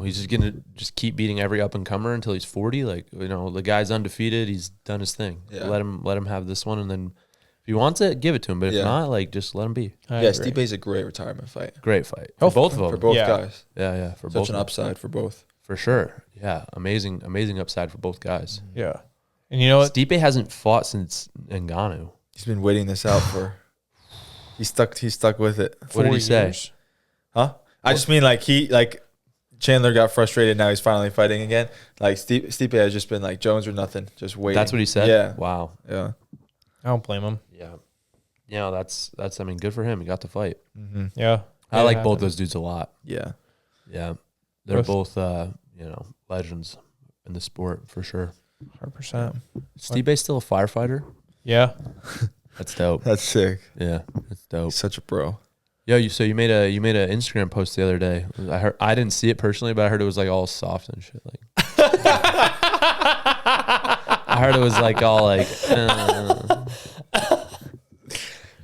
he's just gonna just keep beating every up and comer until he's 40. Like, the guy's undefeated. He's done his thing. Yeah. Let him have this one, and then if he wants it, give it to him. But if Yeah. not, like, just let him be. I Yeah, agree. Stipe's a great retirement fight. Great fight for both of them. For both Yeah. guys. Yeah, for Such both. an of them. upside for both. For sure. Yeah, amazing upside for both guys. Yeah. And you know what? Stipe hasn't fought since Ngannou. He's been waiting this out for. He's stuck with it. What did he say? years. Huh? I just mean like Chandler got frustrated. Now he's finally fighting again. Like Stipe has just been like Jones or nothing, just waiting. That's what he said. Yeah. Wow. Yeah. I don't blame him. Yeah. That's. I mean, good for him. He got to fight. Yeah. I like both happened. those dudes a lot. Yeah. Yeah, they're Both- both legends in the sport for sure. 100%. Stipe's still a firefighter. Yeah. That's dope. That's sick. Yeah, that's dope. He's such a bro. Yo, you made an Instagram post the other day. I didn't see it personally, but I heard it was like all soft and shit. Like I heard it was like all like.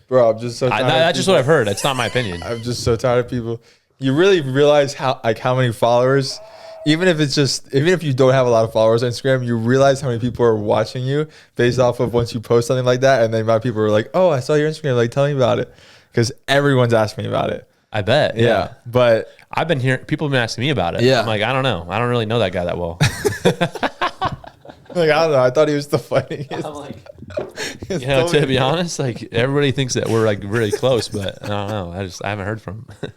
Bro, I'm just so tired. That's just what I've heard. It's not my opinion. I'm just so tired of people. You really realize how many followers, even if you don't have a lot of followers on Instagram, you realize how many people are watching you based off of once you post something like that, and then my people are like, "Oh, I saw your Instagram. Like, tell me about it," because everyone's asking me about it. I bet. Yeah, but I've been hearing people have been asking me about it. Yeah. I'm like, I don't know. I don't really know that guy that well. Like, I don't know. I thought he was the funniest. I'm like, to be honest, like everybody thinks that we're like really close, but I don't know. I haven't heard from him.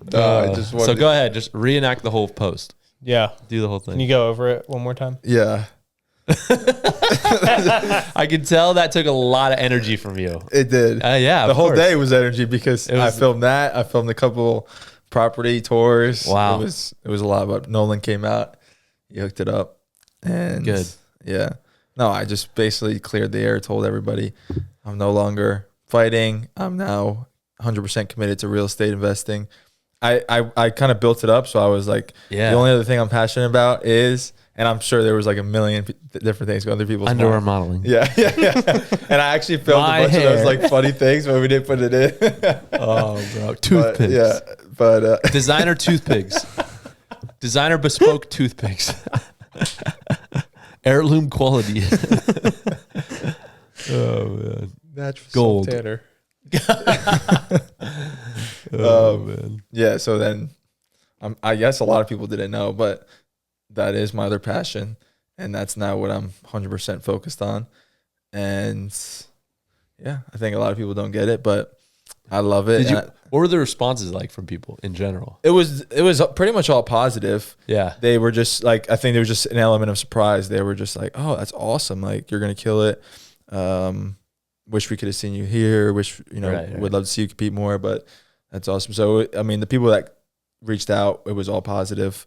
So go ahead, just reenact the whole post. Yeah. Do the whole thing. Can you go over it one more time? Yeah. I could tell that took a lot of energy from you. It did. Yeah. The whole day was energy because I filmed that. I filmed a couple property tours. Wow. It was a lot, but Nolan came out. He hooked it up. And good. Yeah. No, I just basically cleared the air, told everybody I'm no longer fighting. I'm now 100% committed to real estate investing. I kind of built it up. So I was like, the only other thing I'm passionate about is, and I'm sure there was like a million different things going through people's underwear minds. modeling. Yeah. And I actually filmed a bunch of those like funny things, but we didn't put it in. Oh, bro. Toothpicks. But designer toothpicks. Designer bespoke toothpicks. Heirloom quality. Oh, man. Natural gold. Tanner. Man. Yeah, so then I guess a lot of people didn't know, but that is my other passion, and that's now what I'm 100% focused on. And yeah, I think a lot of people don't get it, but I love it. What were the responses like from people in general? It was pretty much all positive. Yeah. They were just like, I think there was just an element of surprise. They were just like, oh, that's awesome. Like, you're going to kill it. Wish we could have seen you here. Wish, would love to see you compete more, but that's awesome. So, I mean, the people that reached out, it was all positive.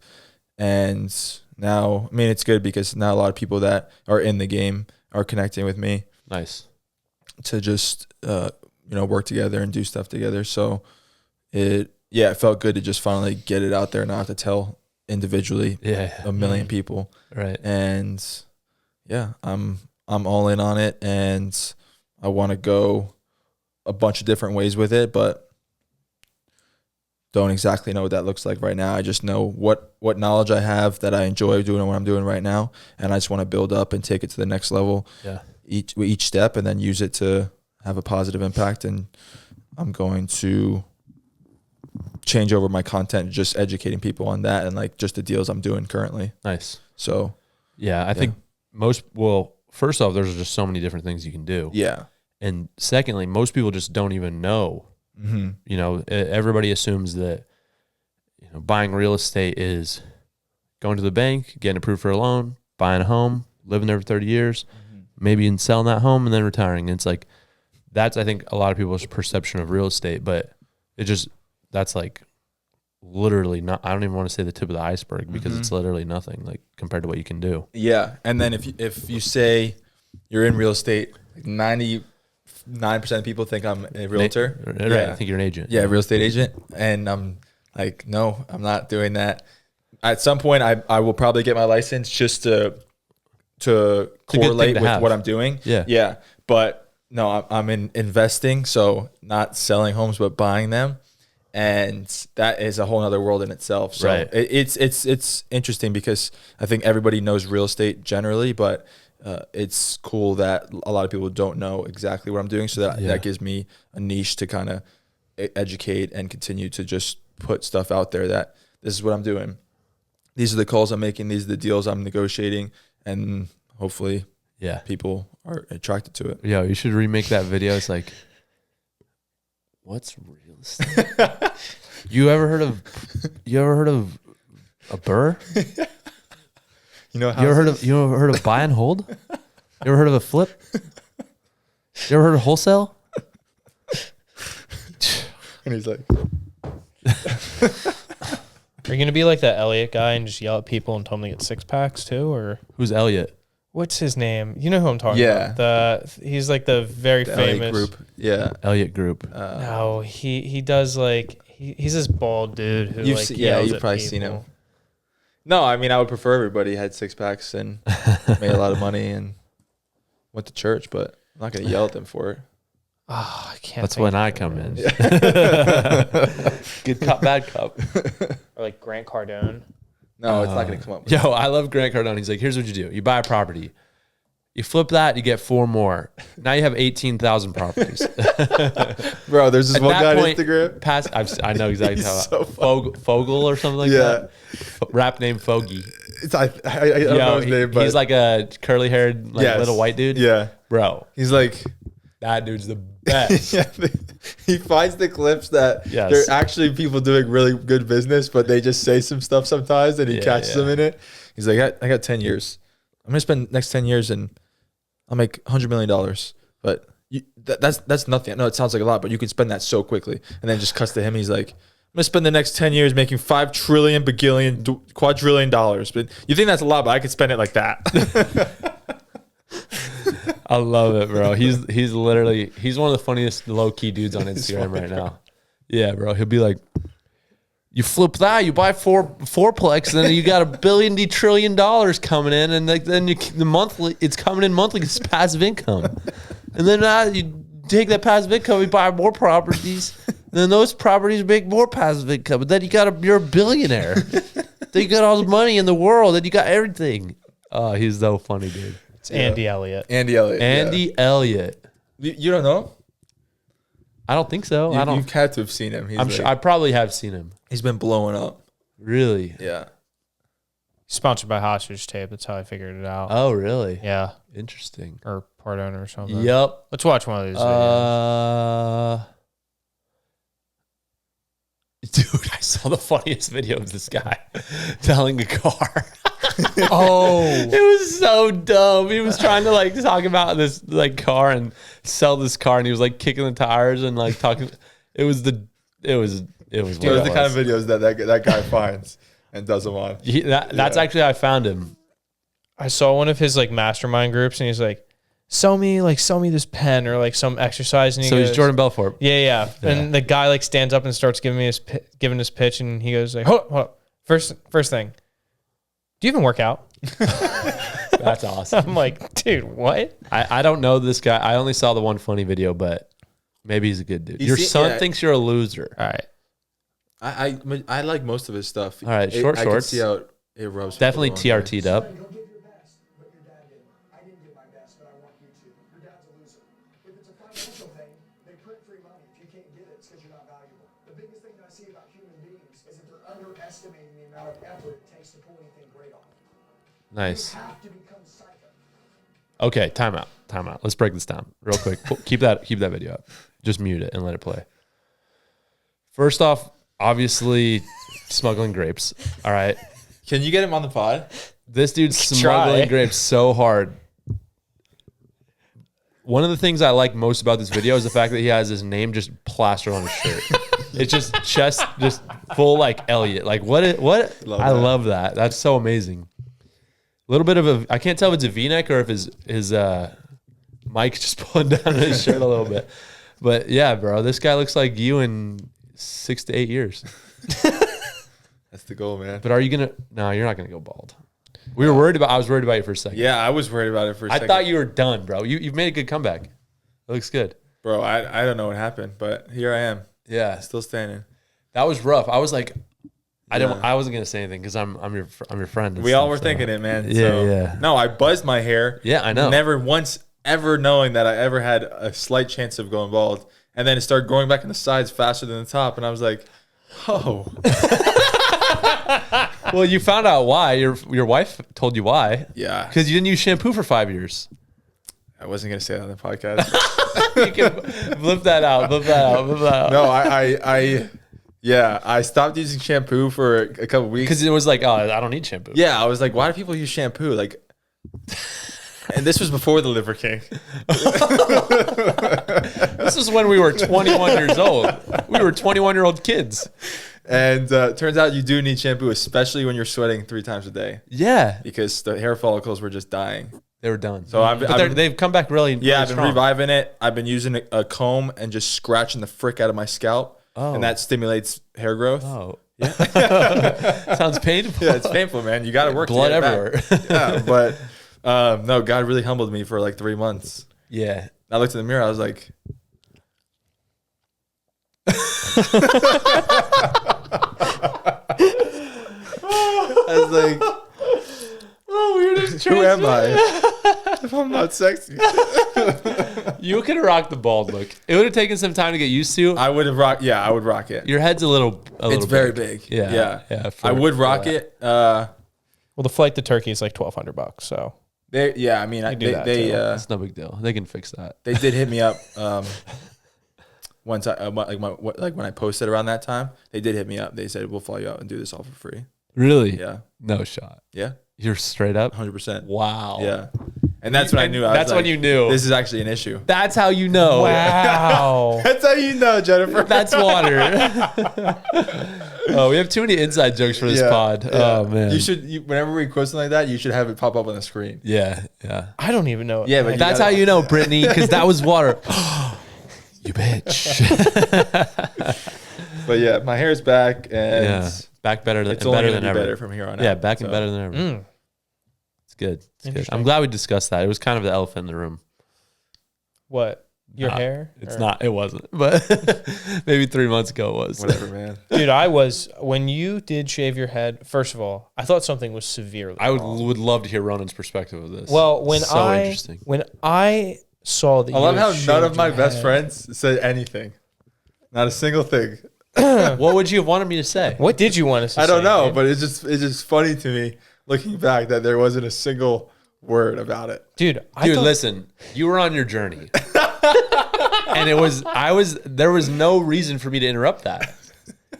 And now, I mean, it's good because now a lot of people that are in the game are connecting with me. Nice. To just, work together and do stuff together. So it felt good to just finally get it out there, not have to tell individually a million people. Right. And yeah, I'm all in on it, and I want to go a bunch of different ways with it, but don't exactly know what that looks like right now. I just know what knowledge I have that I enjoy doing what I'm doing right now, and I just want to build up and take it to the next level. Yeah. Each step, and then use it to have a positive impact. And I'm going to change over my content, just educating people on that and like just the deals I'm doing currently. Nice. So yeah, I think first off, there's just so many different things you can do. Yeah. And secondly, most people just don't even know. Mm-hmm. Everybody assumes that buying real estate is going to the bank, getting approved for a loan, buying a home, living there for 30 years, maybe in selling that home and then retiring. And it's like, that's, I think, a lot of people's perception of real estate, but that's like literally not, I don't even want to say the tip of the iceberg because it's literally nothing like compared to what you can do. Yeah. And then if you say you're in real estate, like 99% of people think I'm a realtor. Right. Yeah. I think you're an agent. Yeah. Real estate agent. And I'm like, no, I'm not doing that. At some point I will probably get my license just to correlate with what I'm doing. Yeah. Yeah. But no, I'm in investing. So not selling homes, but buying them. And that is a whole other world in itself. So right. It's interesting because I think everybody knows real estate generally, but it's cool that a lot of people don't know exactly what I'm doing. So that gives me a niche to kind of educate and continue to just put stuff out there that this is what I'm doing. These are the calls I'm making. These are the deals I'm negotiating. And hopefully people are attracted to it. Yeah, you should remake that video. It's like, what's real estate? You ever heard of a burr? You ever heard of buy and hold? You ever heard of a flip? You ever heard of wholesale? And he's like, are you gonna be like that Elliot guy and just yell at people and tell them to get six packs too? Or who's Elliot? What's his name? You know who I'm talking about. He's like the very famous Elliot Group. Yeah. Elliot Group. No, he does like he's this bald dude who you've yells probably people. seen him. No, I mean I would prefer everybody had six packs and made a lot of money and went to church, but I'm not gonna yell at them for it. Oh, I can't. That's when I come in. Good cop, bad cop. Or like Grant Cardone. No, it's not going to come up. Yo, I love Grant Cardone. He's like, here's what you do. You buy a property. You flip that, you get 4 more. Now you have 18,000 properties. Bro, there's this one guy on Instagram. I know exactly how. So Fogel or something like that. Rap name Fogey. I don't know his name, but he's like a curly haired little white dude. Yeah, bro. He's like that dude's the best. yeah, he finds the clips that they're actually people doing really good business, but they just say some stuff sometimes, and he catches them in it. He's like, I got 10 years. I'm gonna spend the next 10 years, and I'll make $100 million. But that's nothing. I know it sounds like a lot, but you can spend that so quickly. And then just cuts to him. He's like, I'm gonna spend the next 10 years making $5 trillion, quadrillion dollars. But you think that's a lot, but I could spend it like that. I love it, bro. He's one of the funniest low key dudes on Instagram right now. Yeah, bro. He'll be like, you flip that, you buy fourplex, and then you got $1 billion trillion coming in, and then it's coming in monthly. It's passive income, and then you take that passive income, you buy more properties, and then those properties make more passive income. But then you're a billionaire. Then you got all the money in the world, and you got everything. Oh, he's so funny, dude. It's Andy Elliott. Andy Elliott. You don't know? I don't think so. You've had to have seen him. I'm sure I probably have seen him. He's been blowing up. Really? Yeah. Sponsored by Hostage Tape. That's how I figured it out. Oh, really? Yeah. Interesting. Or part owner or something. Yep. Let's watch one of these videos. Dude, I saw the funniest video of this guy selling a car. Oh, it was so dumb. He was trying to talk about this car and sell this car, and he was kicking the tires and talking. It was the kind of videos that guy finds and does them on. That's actually how I found him. I saw one of his mastermind groups, and he's like, sell me this pen or some exercise. And he's Jordan Belfort. Yeah. And the guy stands up and starts giving his pitch, and he goes hold up. First thing, do you even work out? That's awesome. I'm like, dude, what? I don't know this guy. I only saw the one funny video, but maybe he's a good dude. Your son thinks you're a loser. All right. I like most of his stuff. All right, shorts. I can see how it rubs. Definitely TRT'd up. Nice. Okay, time out. Let's break this down real quick. Keep that video up. Just mute it and let it play. First off, obviously smuggling grapes. All right. Can you get him on the pod? This dude's smuggling grapes so hard. One of the things I like most about this video is the fact that he has his name just plastered on his shirt. It's just chest, just full Elliot. What? Love that. That's so amazing. A little bit of I can't tell if it's a V-neck or if his mic just pulling down his shirt a little bit. But yeah, bro, this guy looks like you in 6 to 8 years. That's the goal, man. But are you gonna? No, you're not gonna go bald. I was worried about you for a second. Yeah, I was worried about it for a second. I thought you were done, bro. You've made a good comeback. It looks good, bro. I don't know what happened, but here I am. Yeah, still standing. That was rough. I was like, I wasn't gonna say anything because I'm your friend. We all were thinking it, man. Yeah. No, I buzzed my hair. Yeah, I know. Never once ever knowing that I ever had a slight chance of going bald, and then it started growing back in the sides faster than the top, and I was like, oh. Well, you found out why. Your wife told you why. Yeah. Because you didn't use shampoo for 5 years. I wasn't gonna say that on the podcast. You can flip that out. No, I stopped using shampoo for a couple weeks because it was I don't need shampoo. Yeah, I was like, why do people use shampoo? And this was before the Liver King. This is when we were 21 years old. We were 21-year-old kids. And turns out you do need shampoo, especially when you're sweating 3 times a day. Yeah, because the hair follicles were just dying. They were done. So they've come back really. Yeah, really I've been strong. reviving it. I've been using a comb and just scratching the frick out of my scalp. Oh. And that stimulates hair growth. Oh, yeah. Sounds painful. Yeah, it's painful, man. You got to work. Blood everywhere. Yeah, but no, God really humbled me for 3 months. Yeah. I looked in the mirror. I was like, oh, we're just who am I if I'm not sexy? You could have rocked the bald look. It would have taken some time to get used to. I would have rocked. Yeah, I would rock it. Your head's a little it's very big. Yeah. I would rock it. Well, the flight to Turkey is like $1,200. So I mean, do that too. It's no big deal. They can fix that. they did hit me up once. When I posted around that time, they did hit me up. They said, we'll fly you out and do this all for free. Really? Yeah. No shot. Yeah. You're straight up? 100%. Wow. Yeah. And that's when I knew. That's when you knew. This is actually an issue. That's how you know. Wow. That's how you know, Jennifer. That's water. Oh, we have too many inside jokes for this pod. Yeah. Oh, man. You should, whenever we quote something like that, you should have it pop up on the screen. Yeah. I don't even know. Yeah, but That's how you know, Brittany, because that was water. You bitch. But yeah, my hair's back, and back better than it's only better gonna than be ever. better from here on out. Yeah, back and better than ever. It's good. It's good. Interesting. I'm glad we discussed that. It was kind of the elephant in the room. What? Your hair? It's Or- not. It wasn't. But maybe 3 months ago it was. Whatever, man. Dude, when you did shave your head, first of all, I thought something was severely I wrong. would love to hear Ronan's perspective of this. Well, Interesting. when I saw that I love you how none of shaved my your best head- friends said anything. Not a single thing. What would you have wanted me to say? What did you want to say? I don't know, dude? but it's just funny to me looking back that there wasn't a single word about it. Dude, Listen, you were on your journey. And there was no reason for me to interrupt that.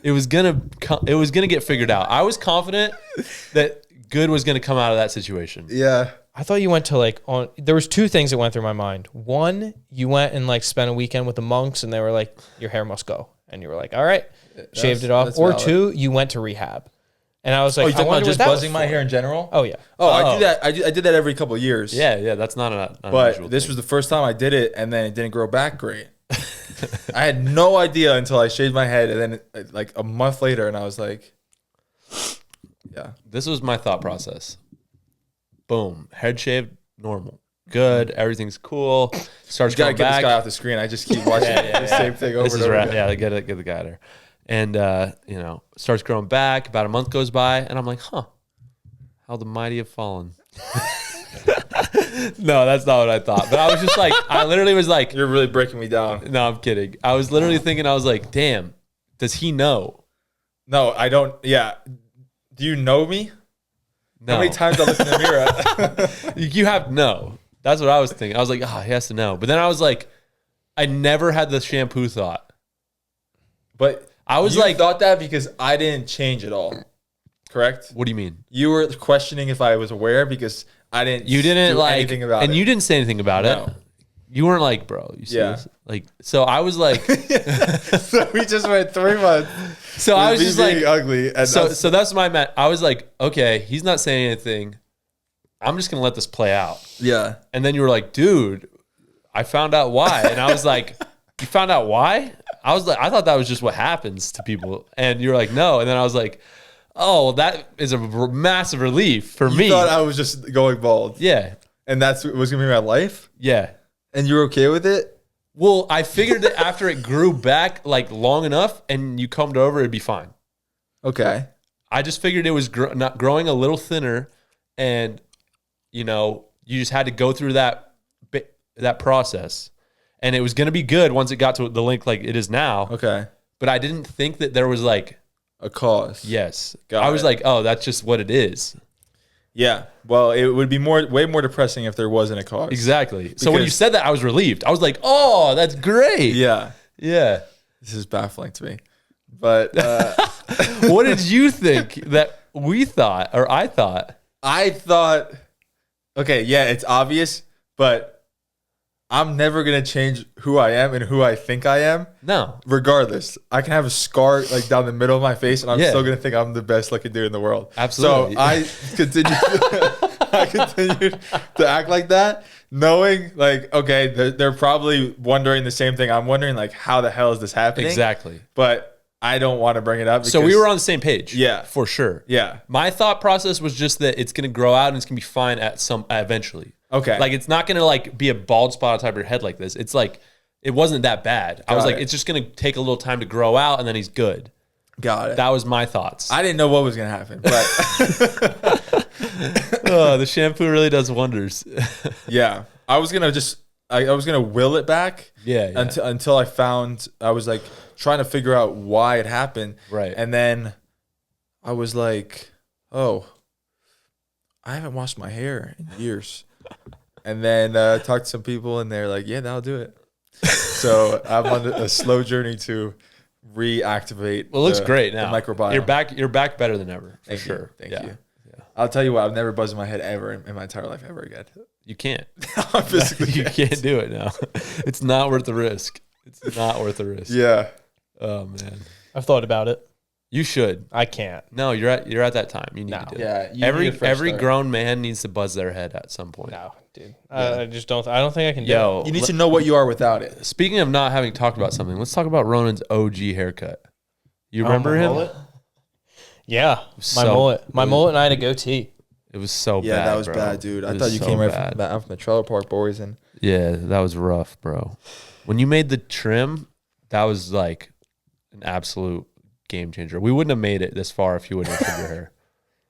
It was gonna get figured out. I was confident that good was gonna come out of that situation. Yeah. I thought you went to there was two things that went through my mind. One, you went and spent a weekend with the monks and they were like, your hair must go. And you were like, all right, shaved it off. that's Or valid. two, you went to rehab. And I was like, Oh, you talking I about wonder just what that was buzzing my for. hair in general? Oh, yeah. Oh, I do that. I did that every couple of years. Yeah, that's not an But unusual this thing. was the first time I did it, and then it didn't grow back great. I had no idea until I shaved my head, and then like a month later, and I was like, yeah. This was my thought process. Boom, head shaved, normal, good, everything's cool. Starts You gotta growing get back. this guy off the screen. I just keep watching the same thing over This and is over right. again. Yeah, get the guy there. And starts growing back. About a month goes by, and I'm like, huh, how the mighty have fallen. No, that's not what I thought. But I was just like, I literally was like, You're really breaking me down. no, I'm kidding. I was literally thinking, I was like, damn, does he know? No, I don't. Yeah. Do you know me? No. How many times I look in the mirror? You have no. That's what I was thinking. I was like, oh, he has to know. But then I was like, I never had the shampoo thought. But I was you like, thought that because I didn't change at all. Correct? what do you mean? You were questioning if I was aware because I didn't. You didn't do like anything about and it. you didn't say anything about No. it. You weren't like, bro, you see Yeah. this? Like, so I was like, So we just went 3 months. so I was Me just like, being ugly. And so that's my I was like, okay, he's not saying anything. I'm just gonna let this play out. yeah. And then you were like, dude, I found out why. And I was like, you found out why? I was like, I thought that was just what happens to people. And you were like, no. And then I was like, oh, well, that is a massive relief for me. You thought I was just going bald. Yeah. And that's what was going to be my life? Yeah. And you were okay with it? Well, I figured that after it grew back like long enough and you combed over, it'd be fine. Okay. I just figured it was not growing a little thinner, and you just had to go through that process, and it was going to be good once it got to the length like it is now. Okay. But I didn't think that there was like, A cause. yes, Got I was it. like, oh, that's just what it is. Yeah. Well, it would be way more depressing if there wasn't a cause. Exactly. So when you Because- said that, I was relieved. I was like, oh, that's great. Yeah. Yeah. This is baffling to me. But What did you think that we thought or I thought? I thought, okay, yeah, it's obvious, but I'm never going to change who I am and who I think I am. No. Regardless, I can have a scar like down the middle of my face, and I'm Yeah. still gonna think I'm the best looking dude in the world. Absolutely. So I continued to act like that, knowing like, okay, they're probably wondering the same thing I'm wondering, like, how the hell is this happening? Exactly. But I don't want to bring it up. So we because- were on the same page. Yeah. For sure. Yeah. My thought process was just that it's going to grow out and it's going to be fine eventually. Okay. Like it's not going to like be a bald spot on top of your head like this. It's like, it wasn't that bad. I was Got like, it. it's just going to take a little time to grow out and then he's good. Got it. That was my thoughts. I didn't know what was gonna happen, but The shampoo really does wonders. yeah, I was gonna will it back. Yeah. Until I was like trying to figure out why it happened. Right. And then I was like, oh, I haven't washed my hair in years. And then talked to some people, and they're like, yeah, that'll do it. So I'm on a slow journey to reactivate. Well, it looks great now. The microbiome. You're back better than ever. For sure. Thank you. Yeah. I'll tell you what, I've never buzzed in my head ever in my entire life ever again. You can't. I'm physically You can't do it now. It's not worth the risk. It's not worth the risk. Yeah. Oh man. I've thought about it. You should. I can't. No, you're at that time. You need to do it. Yeah. You Every need a fresh start. grown man needs to buzz their head at some point. No, dude. I just don't. I don't think I can do Yo, it. You need to know what you are without it. Speaking of not having talked about something, let's talk about Ronan's OG haircut. You remember my him? mullet? Yeah, my So- mullet. My mullet and I had a goatee. It was so bad. Yeah, that was bro. bad, dude. It I was thought you so came right bad. from the Trailer Park Boys, and Yeah, that was rough, bro. When you made the trim, that was like an absolute game changer. We wouldn't have made it this far if you wouldn't have trimmed your hair.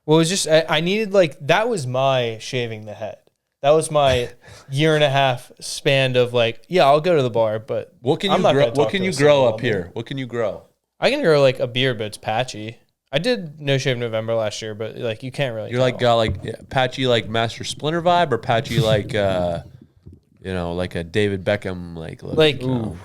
Well, it was just I needed that was my shaving the head. That was my year and a half span of I'll go to the bar, but What can I'm you not grow? gonna What talk can to you a grow single up woman. here? What can you grow? I can grow a beard, but it's patchy. I did No Shave November last year, but you can't really. You're tell. patchy like Master Splinter vibe, or patchy like like a David Beckham look.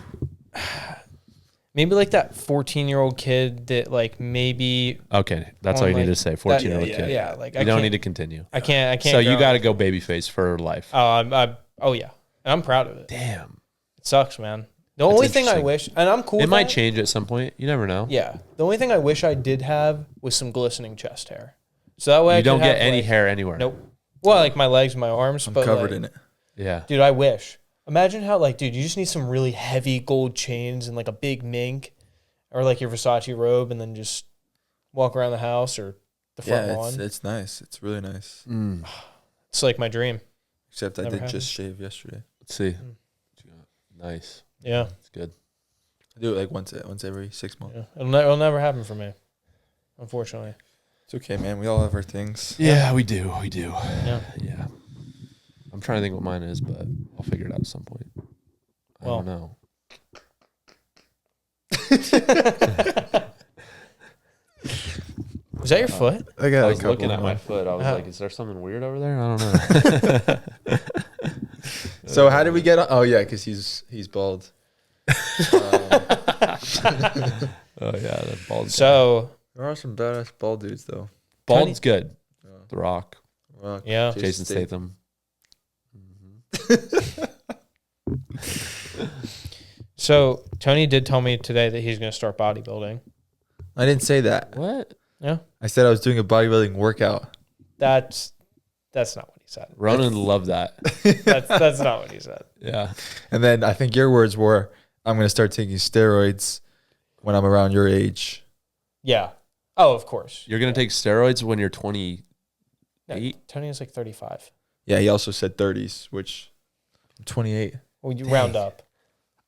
Maybe that 14-year-old kid that maybe. Okay, that's all you need to say. 14-year-old kid. Yeah, you don't need to continue. I can't. So you grow got to it. go babyface for life. Oh yeah, and I'm proud of it. Damn. It sucks, man. The only thing I interesting. wish, and I'm cool. It with might that. change at some point. You never know. Yeah, the only thing I wish I did have was some glistening chest hair, so that way You I don't could get have, any hair anywhere. Nope. Well, my legs, and my arms, I'm but covered in it. Yeah. dude, I wish. Imagine how dude, you just need some really heavy gold chains and a big mink, or your Versace robe, and then just walk around the house or the front lawn. It's nice. It's really nice. It's my dream. Except I Never did happened. just shave yesterday. Let's see. Nice. Yeah, It's good. I do it once every 6 months. yeah. It'll never happen for me, unfortunately. It's okay, man. We all have our things. Yeah, we do. Yeah. Yeah. I'm trying to think what mine is, but I'll figure it out at some point. I don't know. Is that your foot? I got I was looking at my foot. I was like, is there something weird over there? I don't know. So how did we get on? Oh yeah, because he's bald. Oh yeah, that bald. So There are some badass bald dudes though. Bald's good. The Rock, Rock, Yeah. Jason Statham. So Tony did tell me today that he's going to start bodybuilding. I didn't say that. What? Yeah, I said I was doing a bodybuilding workout. that's not what he said. Ronan loved that. That's not what he said. Yeah. And then I think your words were, I'm going to start taking steroids when I'm around your age. Yeah. Oh, of course. You're gonna take steroids when you're 20. No, Tony is 35. Yeah, he also said 30s, which I'm 28. Well, you round up.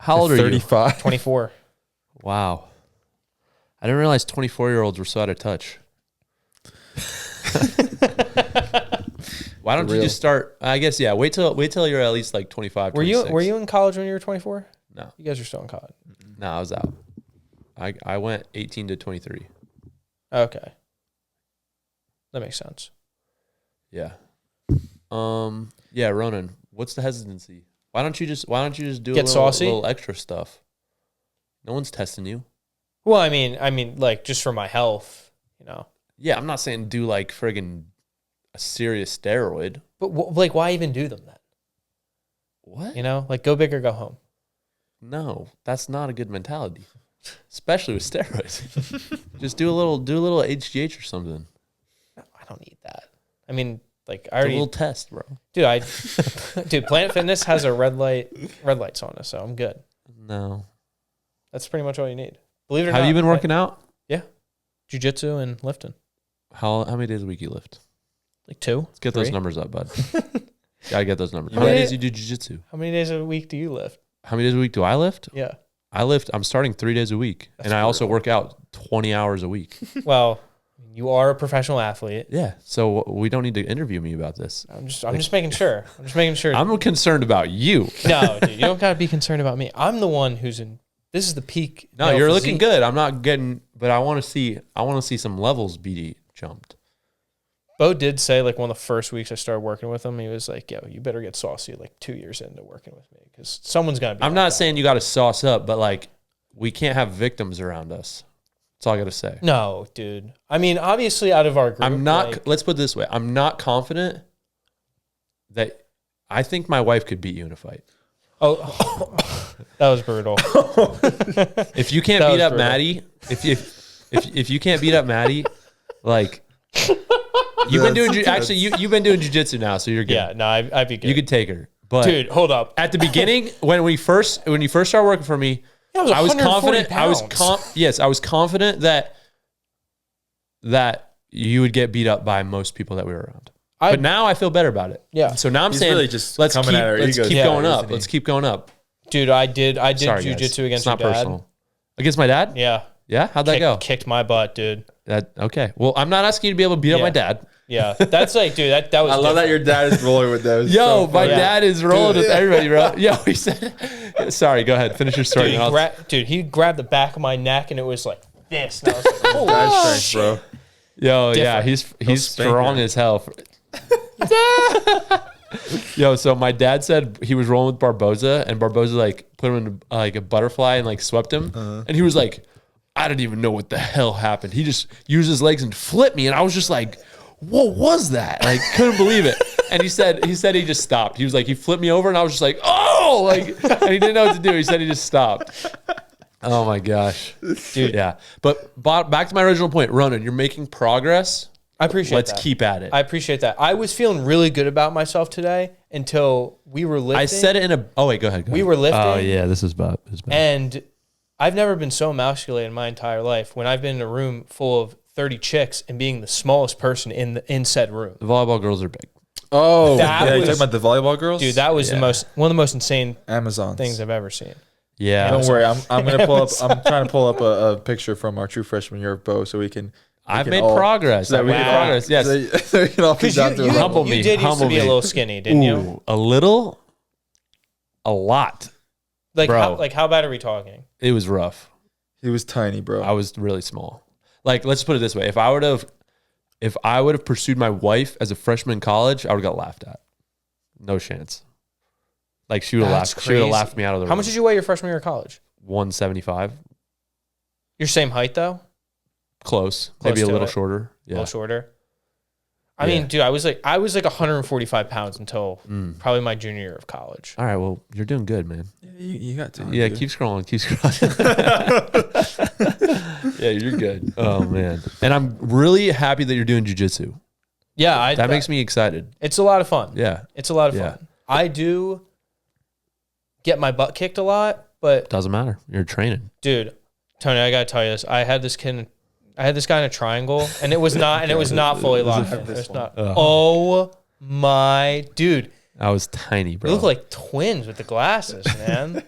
How old are you? 35. 24. Wow. I didn't realize 24-year-olds were so out of touch. Why don't you real. just start? I guess yeah. Wait till you're at least 25. Were 26. you in college when you were 24? No. You guys are still in college. No, I was out. I went 18 to 23. Okay. That makes sense. Yeah. Yeah, Ronan, what's the hesitancy? Why don't you just do Get a saucy? little extra stuff? No one's testing you. Well, I mean, just for my health, Yeah, I'm not saying do friggin' a serious steroid. But why even do them then? What? Go big or go home. No, that's not a good mentality, especially with steroids. Just do a little HGH or something. No, I don't need that. I mean, I It's already, a little test, bro. dude. Dude, Planet Fitness has a red light sauna, so I'm good. No. That's pretty much all you need. Believe it or not. Have you been working out? Yeah, jiu-jitsu and lifting. How many days a week you lift? 2. Let's get those 3. numbers up, bud. Gotta get those numbers. You How many made days it- do you do jiu-jitsu? How many days a week do you lift? How many days a week do I lift? Yeah. I'm starting 3 days a week. That's And I also brutal. work out 20 hours a week. Well, you are a professional athlete. Yeah. So we don't need to interview me about this. I'm just making sure. I'm just making sure. I'm concerned about you. No, dude, you don't gotta be concerned about me. I'm the one who's in. This is the peak. No, male you're physique. looking good. I'm not getting, but I want to see some levels be jumped. Bo did say like one of the first weeks I started working with him, he was like, "Yo, you better get saucy like 2 years into working with me because someone's gonna be." I'm not saying you got to sauce up, but like we can't have victims around us. That's all I got to say. No, dude. I mean, obviously, out of our group, I'm not. like, Let's put it this way: I'm not confident that I think my wife could beat you in a fight. Oh, that was brutal. If you can't beat up Maddie, if you can't beat up Maddie, like you've been doing you've been doing jiu-jitsu now, so you're good. Yeah, no, I'd be good. You could take her, but Dude, hold up. at the beginning when you first started working for me, I was confident. I was confident that you would get beat up by most people that we were around. But now I feel better about it. Yeah. So now I'm saying, really just let's coming at our keep egos. going Yeah, up. isn't he? Let's keep going up. Dude, I did Sorry, jujitsu guys. against It's not your dad. personal. Against my dad? Yeah. Yeah. How'd that go? Kicked my butt, dude. Okay. Well, I'm not asking you to be able to beat up my dad. Yeah. That's like, dude, that was I love that your dad is rolling with those. Yo, So my funny. dad is rolling with everybody, bro. Yo, he said. Sorry, go ahead. Finish your story. Dude, he grabbed the back of my neck and it was like this. And I was like, oh, Dad strength, bro. Yo, yeah, Different. he's spank strong her. as hell. Yo, so my dad said he was rolling with Barboza, and Barboza like put him in like a butterfly and like swept him, and he was like, I didn't even know what the hell happened. He just used his legs and flipped me, and I was just like, what was that? Like, couldn't believe it. And he said he just stopped. He was like, he flipped me over, and I was just like, oh, like, and he didn't know what to do. He said he just stopped. Oh my gosh, dude. Yeah, but back to my original point, Ronan, you're making progress. I appreciate Let's that. keep at it. I appreciate that. I was feeling really good about myself today until we were lifting. I said it in a. Oh wait, go ahead. We were lifting. Oh yeah, this is bad. And I've never been so emasculated in my entire life when I've been in a room full of 30 chicks and being the smallest person in said room. The volleyball girls are big. Oh, That yeah. You was- talking about the volleyball girls? Dude, that was one of the most insane Amazon things I've ever seen. Yeah. Don't worry, I'm gonna pull up. I'm trying to pull up a picture from our true freshman year of Bo, so we can. I've made progress. So I've we made can progress. Yes. So we can all be Because down to you, a humble you me, did used humble to be a me. little skinny, didn't you? Ooh, a little, a lot. Like Bro. how bad are we talking? It was rough. He was tiny, bro. I was really small. Like, let's put it this way: if I would have pursued my wife as a freshman in college, I would have got laughed at. No chance. Like she would have That's laughed. She would have crazy. laughed me out of the room. How much did you weigh your freshman year of college? 175. Your same height though? Close. Close Maybe a to little it. shorter. A Yeah. little shorter. I Yeah. mean, dude, I was like 145 pounds until probably my junior year of college. All right. Well, you're doing good, man. you got time. Yeah, dude. keep scrolling. Keep scrolling. Yeah, you're good. Oh man, and I'm really happy that you're doing jiu-jitsu. Yeah, That makes me excited. It's a lot of fun. Yeah, It's a lot of Yeah. fun. I do get my butt kicked a lot, but doesn't matter. You're training. dude, Tony, I gotta tell you this. I had this guy in a triangle, and it was not fully locked in. It was not. Oh my dude. I was tiny, bro. You look like twins with the glasses, man.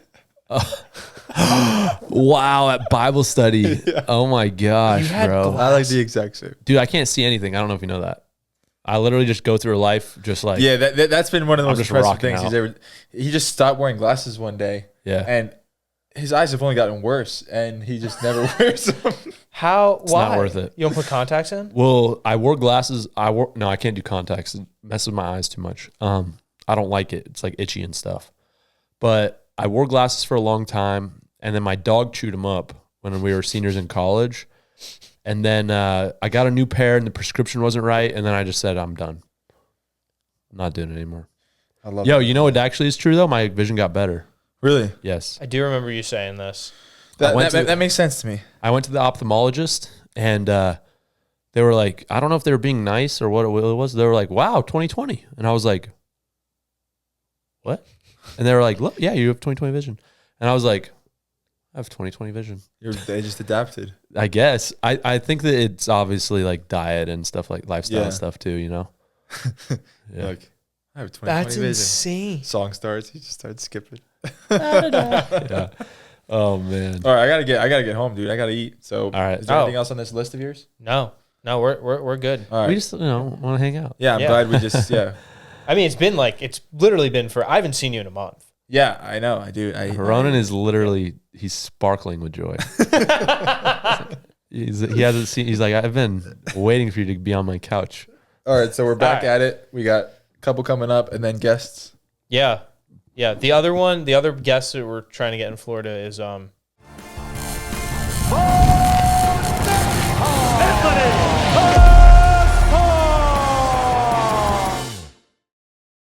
Wow, at Bible study. Oh my gosh, You had bro. I like the exact same. Dude, I can't see anything. I don't know if you know that. I literally just go through life just like Yeah, that's been one of the I'm most just impressive rocking things out. he's ever. He just stopped wearing glasses one day, yeah. and his eyes have only gotten worse, and he just never wears them. How? It's Why? not worth it. You don't put contacts in? Well, I wore glasses. No, I can't do contacts. It messes with my eyes too much. I don't like it. It's like itchy and stuff. But I wore glasses for a long time, and then my dog chewed them up when we were seniors in college. And then I got a new pair, and the prescription wasn't right. And then I just said, I'm done. I'm not doing it anymore. I love. Yo, you know what actually is true though? My vision got better. Really? Yes. I do remember you saying this. That makes sense to me. I went to the ophthalmologist, and they were like, I don't know if they were being nice or what it was. They were like, wow, 20/20. And I was like, what? And they were like, look, yeah, you have 20/20 vision. And I was like, I have 20/20 vision. They just adapted. I guess. I think that it's obviously like diet and stuff, like lifestyle and stuff too, you know? Yeah. Like, I have 20/20 That's vision. insane. Song starts. He just starts skipping. Yeah. Oh, man. All right, I gotta get home, dude. I gotta eat. So, All right. Is there anything else on this list of yours? No, we're good. All right. We just, want to hang out. Yeah, I'm Yeah. glad we just. Yeah, I mean, it's literally been I haven't seen you in a month. yeah. I know. I do. Ronan is literally, he's sparkling with joy. He hasn't seen, he's like, I've been waiting for you to be on my couch. All right, so we're back All right. at it. We got a couple coming up, and then guests. Yeah. The other guest that we're trying to get in Florida is